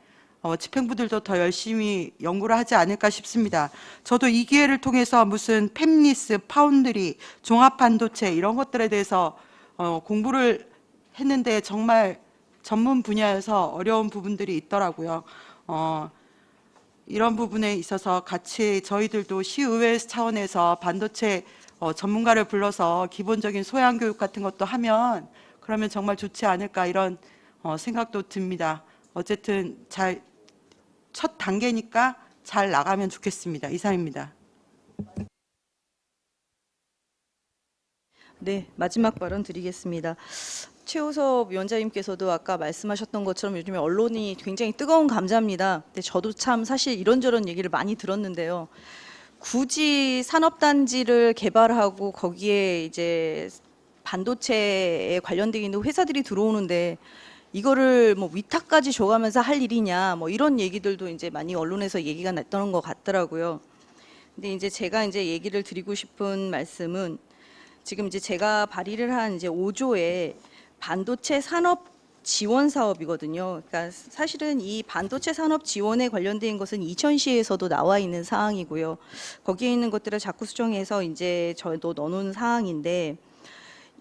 집행부들도 더 열심히 연구를 하지 않을까 싶습니다. 저도 이 기회를 통해서 무슨 팹리스, 파운드리, 종합반도체 이런 것들에 대해서 공부를 했는데 정말 전문 분야여서 어려운 부분들이 있더라고요. 이런 부분에 있어서 같이 저희들도 시의회 차원에서 반도체 전문가를 불러서 기본적인 소양 교육 같은 것도 하면 그러면 정말 좋지 않을까 이런 생각도 듭니다. 어쨌든 첫 단계니까 잘 나가면 좋겠습니다. 이상입니다. 네, 마지막 발언 드리겠습니다. 최우섭 위원장님께서도 아까 말씀하셨던 것처럼 요즘에 언론이 굉장히 뜨거운 감자입니다. 근데 저도 참 사실 이런저런 얘기를 많이 들었는데요. 굳이 산업단지를 개발하고 거기에 이제 반도체에 관련되어 있는 회사들이 들어오는데 이거를 뭐 위탁까지 줘가면서 할 일이냐 뭐 이런 얘기들도 이제 많이 언론에서 얘기가 났던 것 같더라고요. 근데 이제 제가 이제 얘기를 드리고 싶은 말씀은 지금 이제 제가 발의를 한 이제 5조의 반도체 산업 지원 사업이거든요. 그러니까 사실은 이 반도체 산업 지원에 관련된 것은 이천시에서도 나와 있는 사항이고요. 거기에 있는 것들을 자꾸 수정해서 이제 저도 넣어놓은 사항인데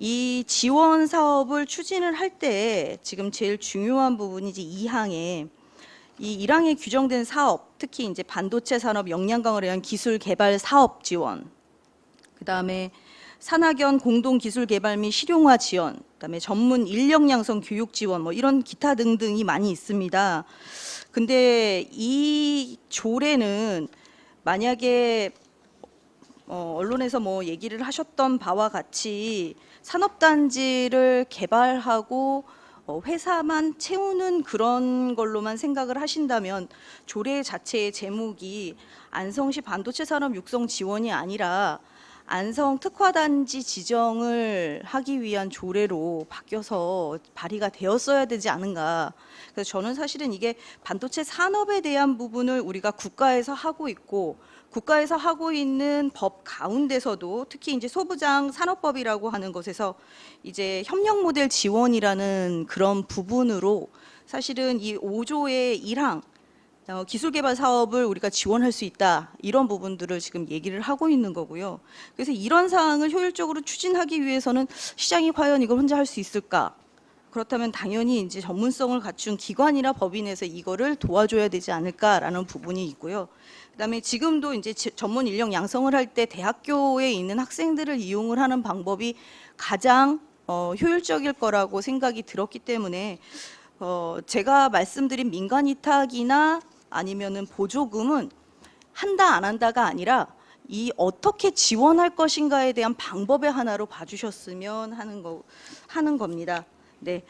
이 지원 사업을 추진을 할 때 지금 제일 중요한 부분이 이제 2항에 이 1항에 규정된 사업, 특히 이제 반도체 산업 역량 강화를 위한 기술 개발 사업 지원, 그다음에 산학연 공동 기술 개발 및 실용화 지원, 그다음에 전문 인력 양성 교육 지원 뭐 이런 기타 등등이 많이 있습니다. 근데 이 조례는 만약에 언론에서 뭐 얘기를 하셨던 바와 같이 산업단지를 개발하고 회사만 채우는 그런 걸로만 생각을 하신다면 조례 자체의 제목이 안성시 반도체 산업 육성 지원이 아니라 안성 특화단지 지정을 하기 위한 조례로 바뀌어서 발의가 되었어야 되지 않은가. 그래서 저는 사실은 이게 반도체 산업에 대한 부분을 우리가 국가에서 하고 있고 국가에서 하고 있는 법 가운데서도 특히 이제 소부장 산업법이라고 하는 것에서 이제 협력 모델 지원이라는 그런 부분으로 사실은 이 5조의 1항 기술 개발 사업을 우리가 지원할 수 있다 이런 부분들을 지금 얘기를 하고 있는 거고요. 그래서 이런 사항을 효율적으로 추진하기 위해서는 시장이 과연 이걸 혼자 할 수 있을까? 그렇다면 당연히 이제 전문성을 갖춘 기관이나 법인에서 이거를 도와줘야 되지 않을까라는 부분이 있고요. 그다음에 지금도 이제 전문 인력 양성을 할 때 대학교에 있는 학생들을 이용을 하는 방법이 가장 효율적일 거라고 생각이 들었기 때문에 제가 말씀드린 민간 위탁이나 아니면은 보조금은 한다 안 한다가 아니라 이 어떻게 지원할 것인가에 대한 방법의 하나로 봐주셨으면 하는 겁니다. 네,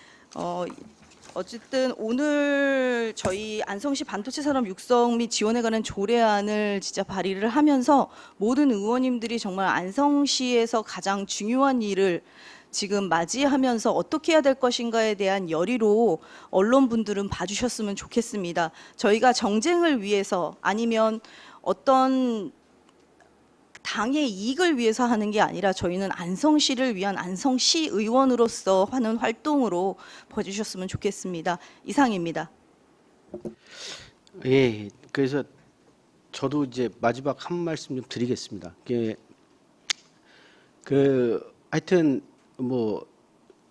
어쨌든 오늘 저희 안성시 반도체 산업 육성 및 지원에 관한 조례안을 진짜 발의를 하면서 모든 의원님들이 정말 안성시에서 가장 중요한 일을 지금 맞이하면서 어떻게 해야 될 것인가에 대한 열의로 언론분들은 봐주셨으면 좋겠습니다. 저희가 정쟁을 위해서 아니면 어떤 당의 이익을 위해서 하는 게 아니라 저희는 안성시를 위한 안성시 의원으로서 하는 활동으로 봐주셨으면 좋겠습니다. 이상입니다. 예, 그래서 저도 이제 마지막 한 말씀 좀 드리겠습니다. 하여튼 뭐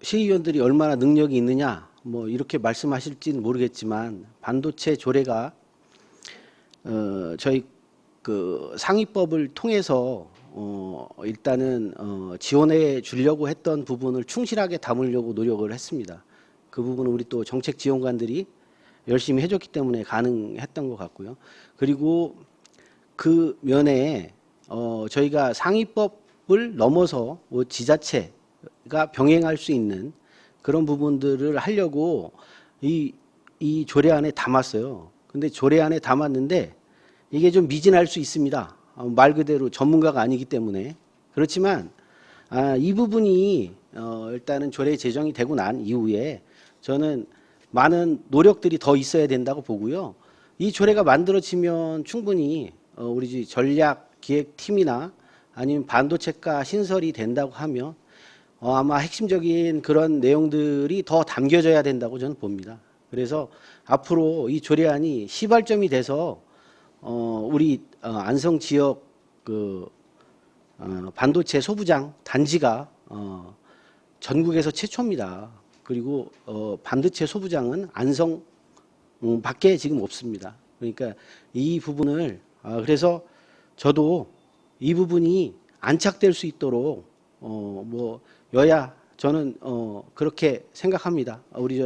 시의원들이 얼마나 능력이 있느냐 뭐 이렇게 말씀하실지는 모르겠지만 반도체 조례가 저희 그 상위법을 통해서 일단은 지원해 주려고 했던 부분을 충실하게 담으려고 노력을 했습니다. 그 부분은 우리 또 정책 지원관들이 열심히 해줬기 때문에 가능했던 것 같고요. 그리고 그 면에 저희가 상위법을 넘어서 뭐 지자체가 병행할 수 있는 그런 부분들을 하려고 이 조례안에 담았어요. 근데 조례안에 담았는데 이게 좀 미진할 수 있습니다. 말 그대로 전문가가 아니기 때문에. 그렇지만 이 부분이 일단은 조례 제정이 되고 난 이후에 저는 많은 노력들이 더 있어야 된다고 보고요. 이 조례가 만들어지면 충분히 우리 전략기획팀이나 아니면 반도체가 신설이 된다고 하면 아마 핵심적인 그런 내용들이 더 담겨져야 된다고 저는 봅니다. 그래서 앞으로 이 조례안이 시발점이 돼서 우리 안성 지역 그 반도체 소부장 단지가 전국에서 최초입니다. 그리고 반도체 소부장은 안성 밖에 지금 없습니다. 그러니까 이 부분을 그래서 저도 이 부분이 안착될 수 있도록 뭐 여야 저는 그렇게 생각합니다. 우리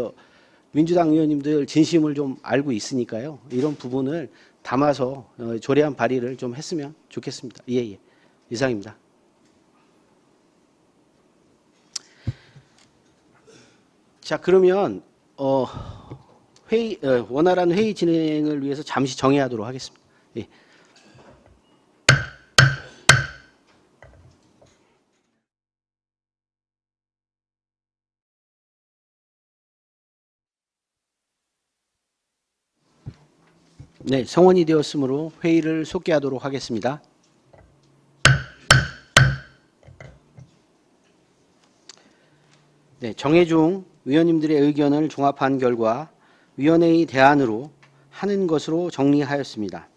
민주당 의원님들 진심을 좀 알고 있으니까요. 이런 부분을 담아서 조례안 발의를 좀 했으면 좋겠습니다. 예. 이상입니다. 자, 그러면 원활한 회의 진행을 위해서 잠시 정회하도록 하겠습니다. 예. 네, 성원이 되었으므로 회의를 속개하도록 하겠습니다. 네, 정해중 위원님들의 의견을 종합한 결과 위원회의 대안으로 하는 것으로 정리하였습니다.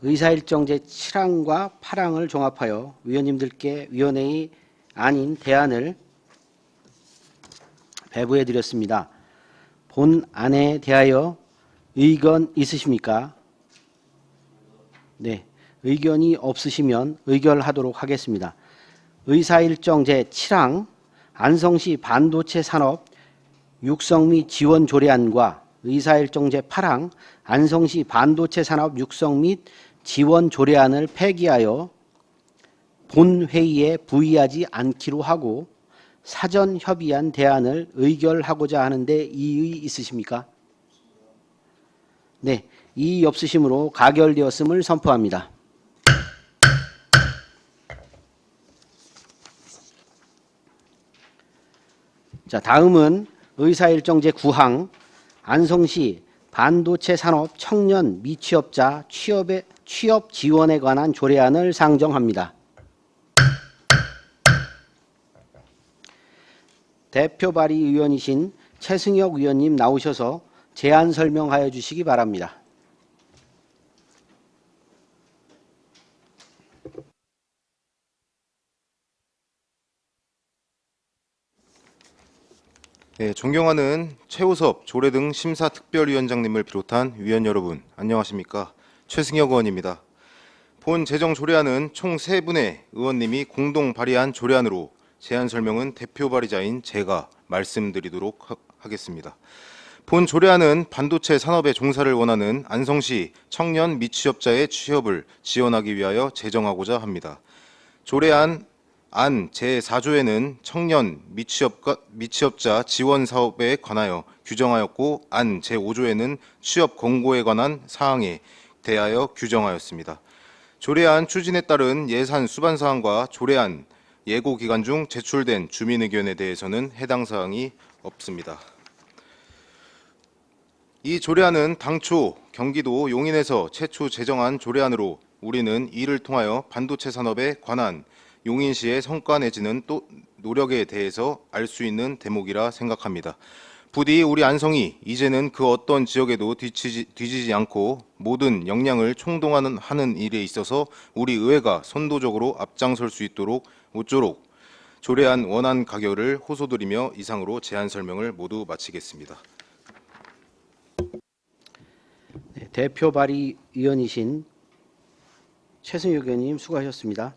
의사일정 제7항과 8항을 종합하여 위원님들께 위원회의 안인 대안을 배부해 드렸습니다. 본안에 대하여 의견 있으십니까? 네, 의견이 없으시면 의결하도록 하겠습니다. 의사일정 제7항 안성시 반도체 산업 육성 및 지원 조례안과 의사일정 제8항 안성시 반도체 산업 육성 및 지원 조례안을 폐기하여 본회의에 부의하지 않기로 하고 사전 협의한 대안을 의결하고자 하는데 이의 있으십니까? 네, 이의 없으시므로 가결되었음을 선포합니다. 자, 다음은 의사일정 제9항 안성시 반도체 산업 청년 미취업자 취업 지원에 관한 조례안을 상정합니다. 대표 발의위원이신 최승혁 위원님 나오셔서 제안 설명하여 주시기 바랍니다. 네, 존경하는 최우섭 조례등 심사특별위원장님을 비롯한 위원 여러분, 안녕하십니까? 최승혁 의원입니다. 본 제정 조례안은 총 3분의 의원님이 공동 발의한 조례안으로 제안 설명은 대표 발의자인 제가 말씀드리도록 하겠습니다. 본 조례안은 반도체 산업에 종사를 원하는 안성시 청년 미취업자의 취업을 지원하기 위하여 제정하고자 합니다. 조례안 안 제4조에는 청년 미취업자 지원 사업에 관하여 규정하였고 안 제5조에는 취업 권고에 관한 사항에 대하여 규정하였습니다. 조례안 추진에 따른 예산 수반 사항과 조례안 예고 기간 중 제출된 주민 의견에 대해서는 해당 사항이 없습니다. 이 조례안은 당초 경기도 용인에서 최초 제정한 조례안으로 우리는 이를 통하여 반도체 산업에 관한 용인시의 성과 내지는 또 노력에 대해서 알 수 있는 대목이라 생각합니다. 부디 우리 안성이 이제는 그 어떤 지역에도 뒤지지 않고 모든 역량을 총동원하는 일에 있어서 우리 의회가 선도적으로 앞장설 수 있도록 모쪼록 조례안 원안 가결을 호소드리며 이상으로 제안 설명을 모두 마치겠습니다. 네, 대표 발의위원이신 최승혁 의원님 수고하셨습니다.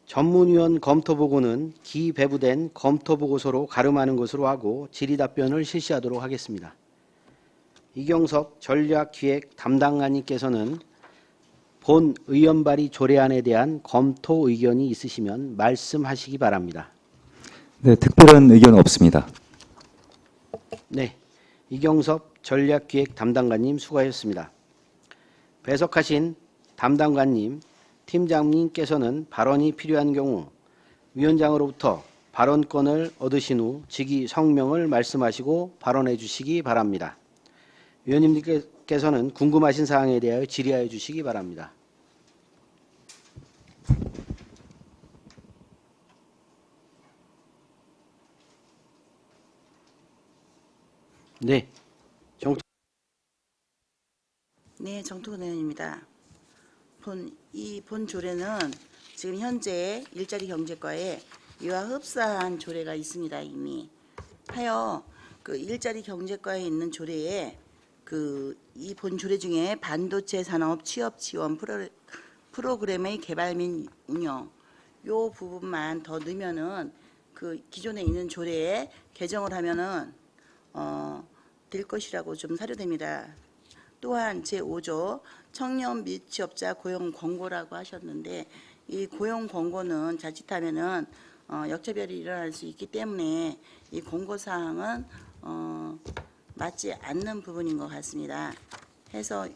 전문위원 검토보고는 기배부된 검토보고서로 가름하는 것으로 하고 질의답변을 실시하도록 하겠습니다. 이경섭 전략기획 담당관님께서는 본 의원 발의 조례안에 대한 검토 의견이 있으시면 말씀하시기 바랍니다. 네, 특별한 의견 없습니다. 네, 이경섭 전략기획 담당관님 수고하셨습니다. 배석하신 담당관님, 팀장님께서는 발언이 필요한 경우 위원장으로부터 발언권을 얻으신 후 직위 성명을 말씀하시고 발언해 주시기 바랍니다. 위원님께서는 궁금하신 사항에 대하여 질의하여 주시기 바랍니다. 네, 네, 정토근 의원입니다. 본 조례는 지금 현재 일자리 경제과에 이와 흡사한 조례가 있습니다. 이미 하여 그 일자리 경제과에 있는 조례에 이 본 조례 중에 반도체 산업 취업 지원 프로그램의 개발 및 운영 요 부분만 더 넣으면은 그 기존에 있는 조례에 개정을 하면은 될 것이라고 좀 사료됩니다. 또한 제5조 청년 및 취업자 고용 권고라고 하셨는데 이 고용 권고는 자칫하면은 역차별이 일어날 수 있기 때문에 이 권고 사항은 맞지 않는 부분인 것 같습니다. 해서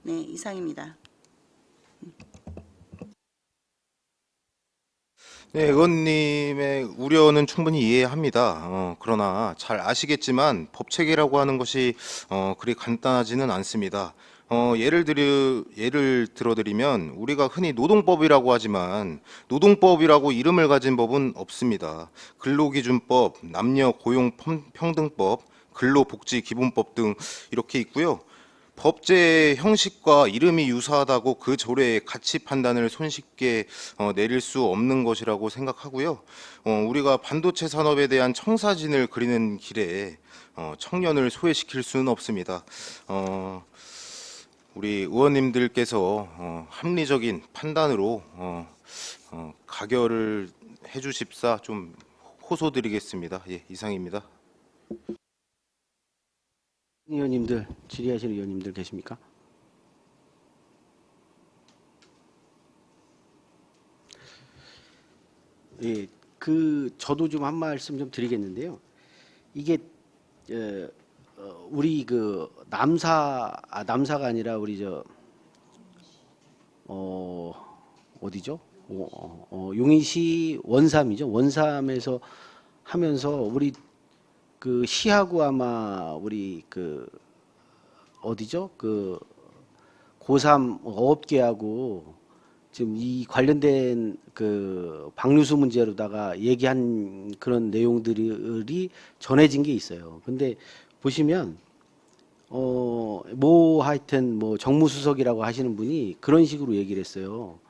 네, 이상입니다. 네, 의원님의 우려는 충분히 이해합니다. 그러나 잘 아시겠지만 법 체계라고 하는 것이 그리 간단하지는 않습니다. 예를 들어드리면 우리가 흔히 노동법이라고 하지만 노동법이라고 이름을 가진 법은 없습니다. 근로기준법, 남녀 고용평등법, 근로복지기본법 등 이렇게 있고요. 법제의 형식과 이름이 유사하다고 그 조례의 가치 판단을 손쉽게 내릴 수 없는 것이라고 생각하고요. 우리가 반도체 산업에 대한 청사진을 그리는 길에 청년을 소외시킬 수는 없습니다. 우리 의원님들께서 합리적인 판단으로 가결을 해주십사 좀 호소드리겠습니다. 예, 이상입니다. 의원님들, 질의하실 의원님들 계십니까? 예, 저도 좀 한 말씀 좀 드리겠는데요. 이게 우리 남사가 아니라 우리 어디죠? 용인시 원삼이죠. 원삼에서 하면서 우리 시하고 아마 우리 어디죠? 고3 어업계하고 지금 이 관련된 방류수 문제로다가 얘기한 그런 내용들이 전해진 게 있어요. 근데 보시면 하여튼 정무수석이라고 하시는 분이 그런 식으로 얘기를 했어요.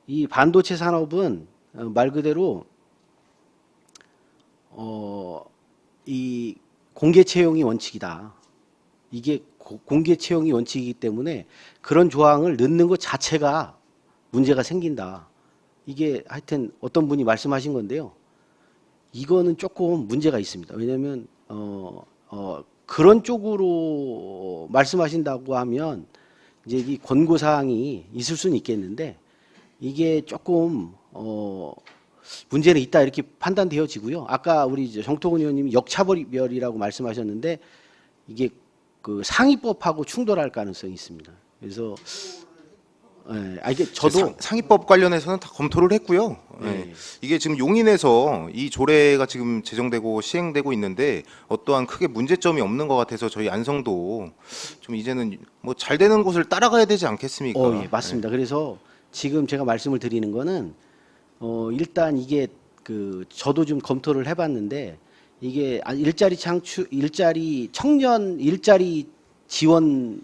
이 반도체 산업은 말 그대로 이 공개 채용이 원칙이다. 이게 공개 채용이 원칙이기 때문에 그런 조항을 넣는 것 자체가 문제가 생긴다. 이게 하여튼 어떤 분이 말씀하신 건데요. 이거는 조금 문제가 있습니다. 왜냐하면 그런 쪽으로 말씀하신다고 하면 이제 이 권고 사항이 있을 수는 있겠는데 이게 조금 문제는 있다 이렇게 판단되어지고요. 아까 우리 정토근 의원님이 역차별이라고 말씀하셨는데 이게 상위법하고 충돌할 가능성이 있습니다. 그래서 예. 이게 저도 상위법 관련해서는 다 검토를 했고요. 예. 네. 이게 지금 용인에서 이 조례가 지금 제정되고 시행되고 있는데 어떠한 크게 문제점이 없는 것 같아서 저희 안성도 좀 이제는 뭐 잘 되는 곳을 따라가야 되지 않겠습니까? 예, 맞습니다. 그래서 지금 제가 말씀을 드리는 거는 일단 이게 저도 좀 검토를 해봤는데 이게 청년 일자리 지원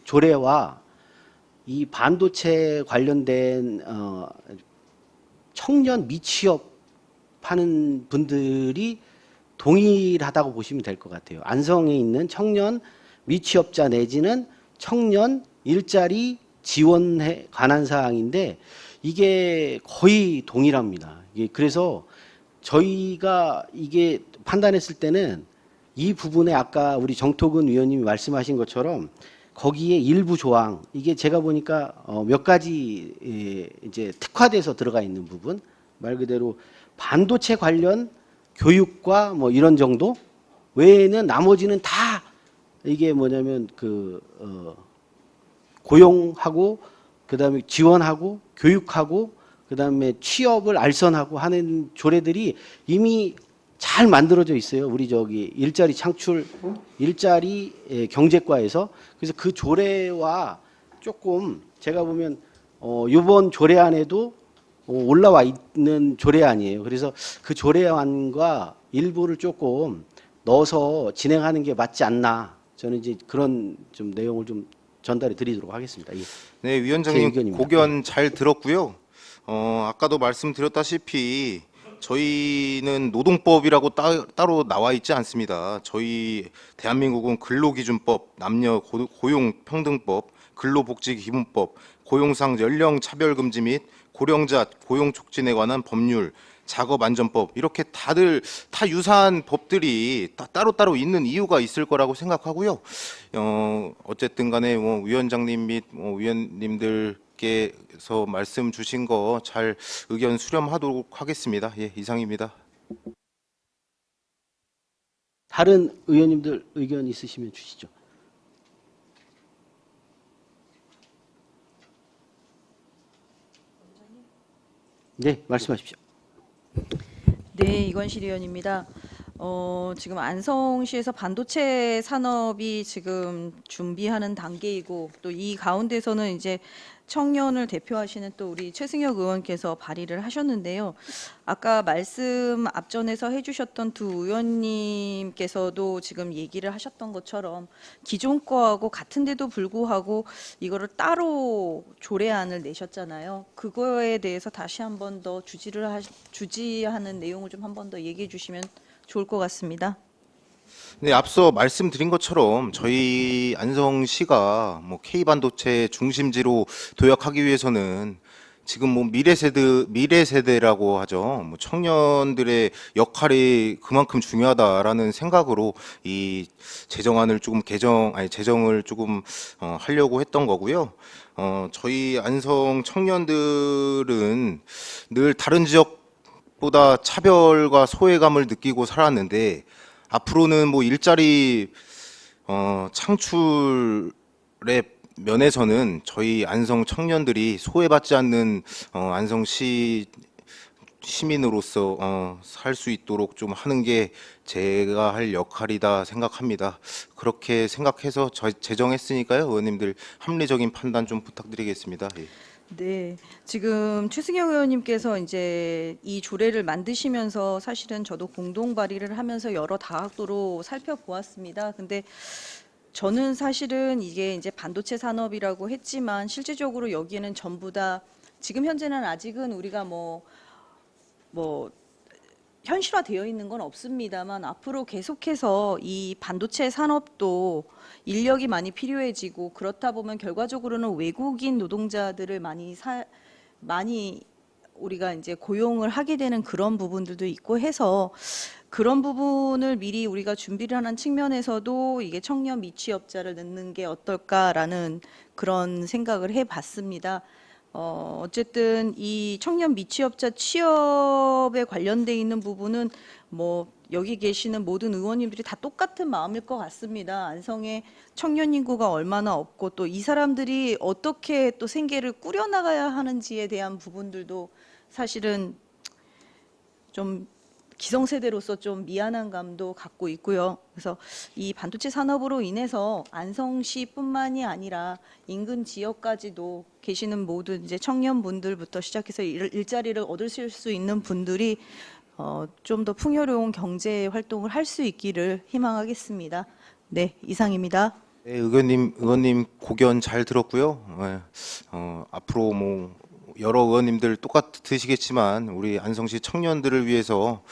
조례와 이 반도체 관련된 청년 미취업 하는 분들이 동일하다고 보시면 될 것 같아요. 안성에 있는 청년 미취업자 내지는 청년 일자리 지원에 관한 사항인데 이게 거의 동일합니다. 그래서 저희가 이게 판단했을 때는 이 부분에 아까 우리 정토근 위원님이 말씀하신 것처럼 거기에 일부 조항 이게 제가 보니까 몇 가지 이제 특화돼서 들어가 있는 부분 말 그대로 반도체 관련 교육과 뭐 이런 정도 외에는 나머지는 다 이게 뭐냐면 고용하고 그다음에 지원하고 교육하고 그다음에 취업을 알선하고 하는 조례들이 이미 잘 만들어져 있어요. 우리 일자리 창출, 일자리 경제과에서. 그래서 그 조례와 조금 제가 보면 이번 조례안에도 올라와 있는 조례안이에요. 그래서 그 조례안과 일부를 조금 넣어서 진행하는 게 맞지 않나. 저는 이제 그런 좀 내용을 좀 전달해 드리도록 하겠습니다. 예. 네, 제 위원장님 의견입니다. 고견 잘 들었고요. 아까도 말씀드렸다시피 저희는 노동법이라고 따로 나와 있지 않습니다. 저희 대한민국은 근로기준법, 남녀 고용평등법, 근로복지기본법, 고용상 연령차별금지 및 고령자 고용촉진에 관한 법률, 작업안전법 이렇게 다들 다 유사한 법들이 다 따로따로 있는 이유가 있을 거라고 생각하고요. 어쨌든 간에 뭐 위원장님 및 위원님들께서 말씀 주신 거 잘 의견 수렴하도록 하겠습니다. 예, 이상입니다. 다른 의원님들 의견 있으시면 주시죠. 네, 말씀하십시오. 네, 이관실 의원입니다. 지금 안성시에서 반도체 산업이 지금 준비하는 단계이고 또 이 가운데서는 이제 청년을 대표하시는 또 우리 최승혁 의원께서 발의를 하셨는데요. 아까 말씀 앞전에서 해주셨던 두 의원님께서도 지금 얘기를 하셨던 것처럼 기존 거하고 같은데도 불구하고 이거를 따로 조례안을 내셨잖아요. 그거에 대해서 다시 한 번 더 주지하는 내용을 좀 한 번 더 얘기해 주시면 좋을 것 같습니다. 네, 앞서 말씀드린 것처럼 저희 안성시가 뭐 K반도체 중심지로 도약하기 위해서는 지금 뭐 미래세대라고 하죠. 뭐 청년들의 역할이 그만큼 중요하다라는 생각으로 이 제정안을 조금 제정을 조금 하려고 했던 거고요. 저희 안성 청년들은 늘 다른 지역보다 차별과 소외감을 느끼고 살았는데 앞으로는 뭐 일자리 창출의 면에서는 저희 안성 청년들이 소외받지 않는 안성시 시민으로서 살 수 있도록 좀 하는 게 제가 할 역할이다 생각합니다. 그렇게 생각해서 제정했으니까요. 의원님들 합리적인 판단 좀 부탁드리겠습니다. 예. 네, 지금 최승영 의원님께서 이제 이 조례를 만드시면서 사실은 저도 공동 발의를 하면서 여러 다각도로 살펴보았습니다. 근데 저는 사실은 이게 이제 반도체 산업이라고 했지만 실질적으로 여기에는 전부 다 지금 현재는 아직은 우리가 뭐 현실화되어 있는 건 없습니다만 앞으로 계속해서 이 반도체 산업도 인력이 많이 필요해지고 그렇다 보면 결과적으로는 외국인 노동자들을 많이 우리가 이제 고용을 하게 되는 그런 부분들도 있고 해서 그런 부분을 미리 우리가 준비를 하는 측면에서도 이게 청년 미취업자를 넣는 게 어떨까라는 그런 생각을 해봤습니다. 어쨌든 이 청년 미취업자 취업에 관련돼 있는 부분은 뭐 여기 계시는 모든 의원님들이 다 똑같은 마음일 것 같습니다. 안성에 청년 인구가 얼마나 없고 또 이 사람들이 어떻게 또 생계를 꾸려나가야 하는지에 대한 부분들도 사실은 좀 기성세대로서 좀 미안한 감도 갖고 있고요. 그래서 이 반도체 산업으로 인해서 안성시뿐만이 아니라 인근 지역까지도 계시는 모든 이제 청년분들부터 시작해서 일자리를 얻으실 수 있는 분들이 좀 더 풍요로운 경제 활동을 할 수 있기를 희망하겠습니다. 네, 이상입니다. 네, 의원님 고견 잘 들었고요. 네, 앞으로 뭐 여러 의원님들 똑같으시겠지만 우리 안성시 청년들을 위해서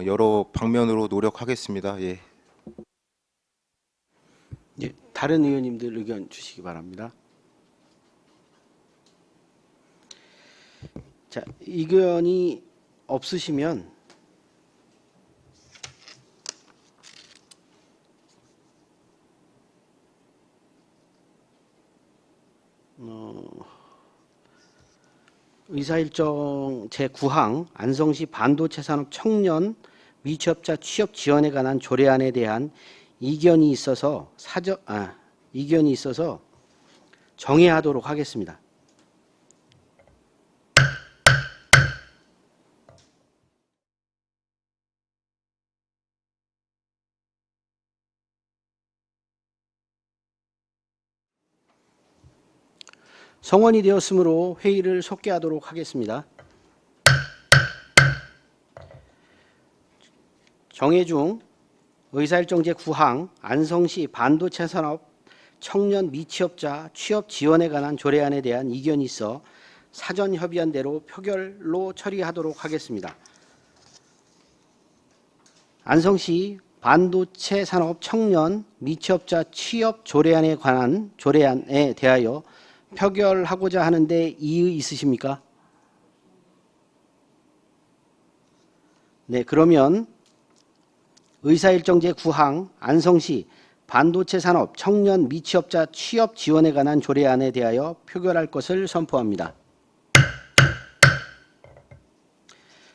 여러 방면으로 노력하겠습니다. 예. 예, 다른 의원님들 의견 주시기 바랍니다. 자, 의견이 없으시면 의사일정 제9항 안성시 반도체 산업 청년 미취업자 취업 지원에 관한 조례안에 대한 이견이 있어서 정회하도록 하겠습니다. 성원이 되었으므로 회의를 속개하도록 하겠습니다. 정해중 의사일정 제9항 안성시 반도체 산업 청년 미취업자 취업 지원에 관한 조례안에 대한 이견이 있어 사전 협의한 대로 표결로 처리하도록 하겠습니다. 안성시 반도체 산업 청년 미취업자 취업 조례안에 관한 조례안에 대하여 표결하고자 하는데 이의 있으십니까? 네, 그러면 의사일정 제9항 안성시 반도체 산업 청년 미취업자 취업 지원에 관한 조례안에 대하여 표결할 것을 선포합니다.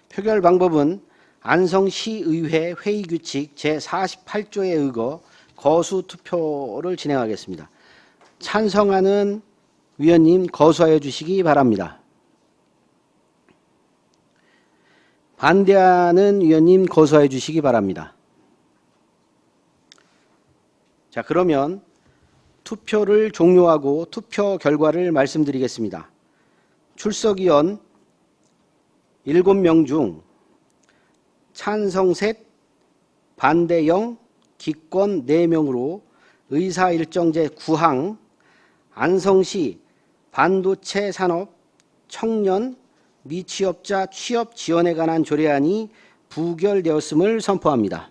표결 방법은 안성시의회 회의규칙 제48조에 의거 거수 투표를 진행하겠습니다. 찬성하는 위원님 거수하여 주시기 바랍니다. 반대하는 위원님 거수하여 주시기 바랍니다. 자, 그러면 투표를 종료하고 투표 결과를 말씀드리겠습니다. 출석위원 7명 중 찬성 셋, 반대 0, 기권 4명으로 의사일정 제9항 안성시 반도체 산업 청년 미취업자 취업 지원에 관한 조례안이 부결되었음을 선포합니다.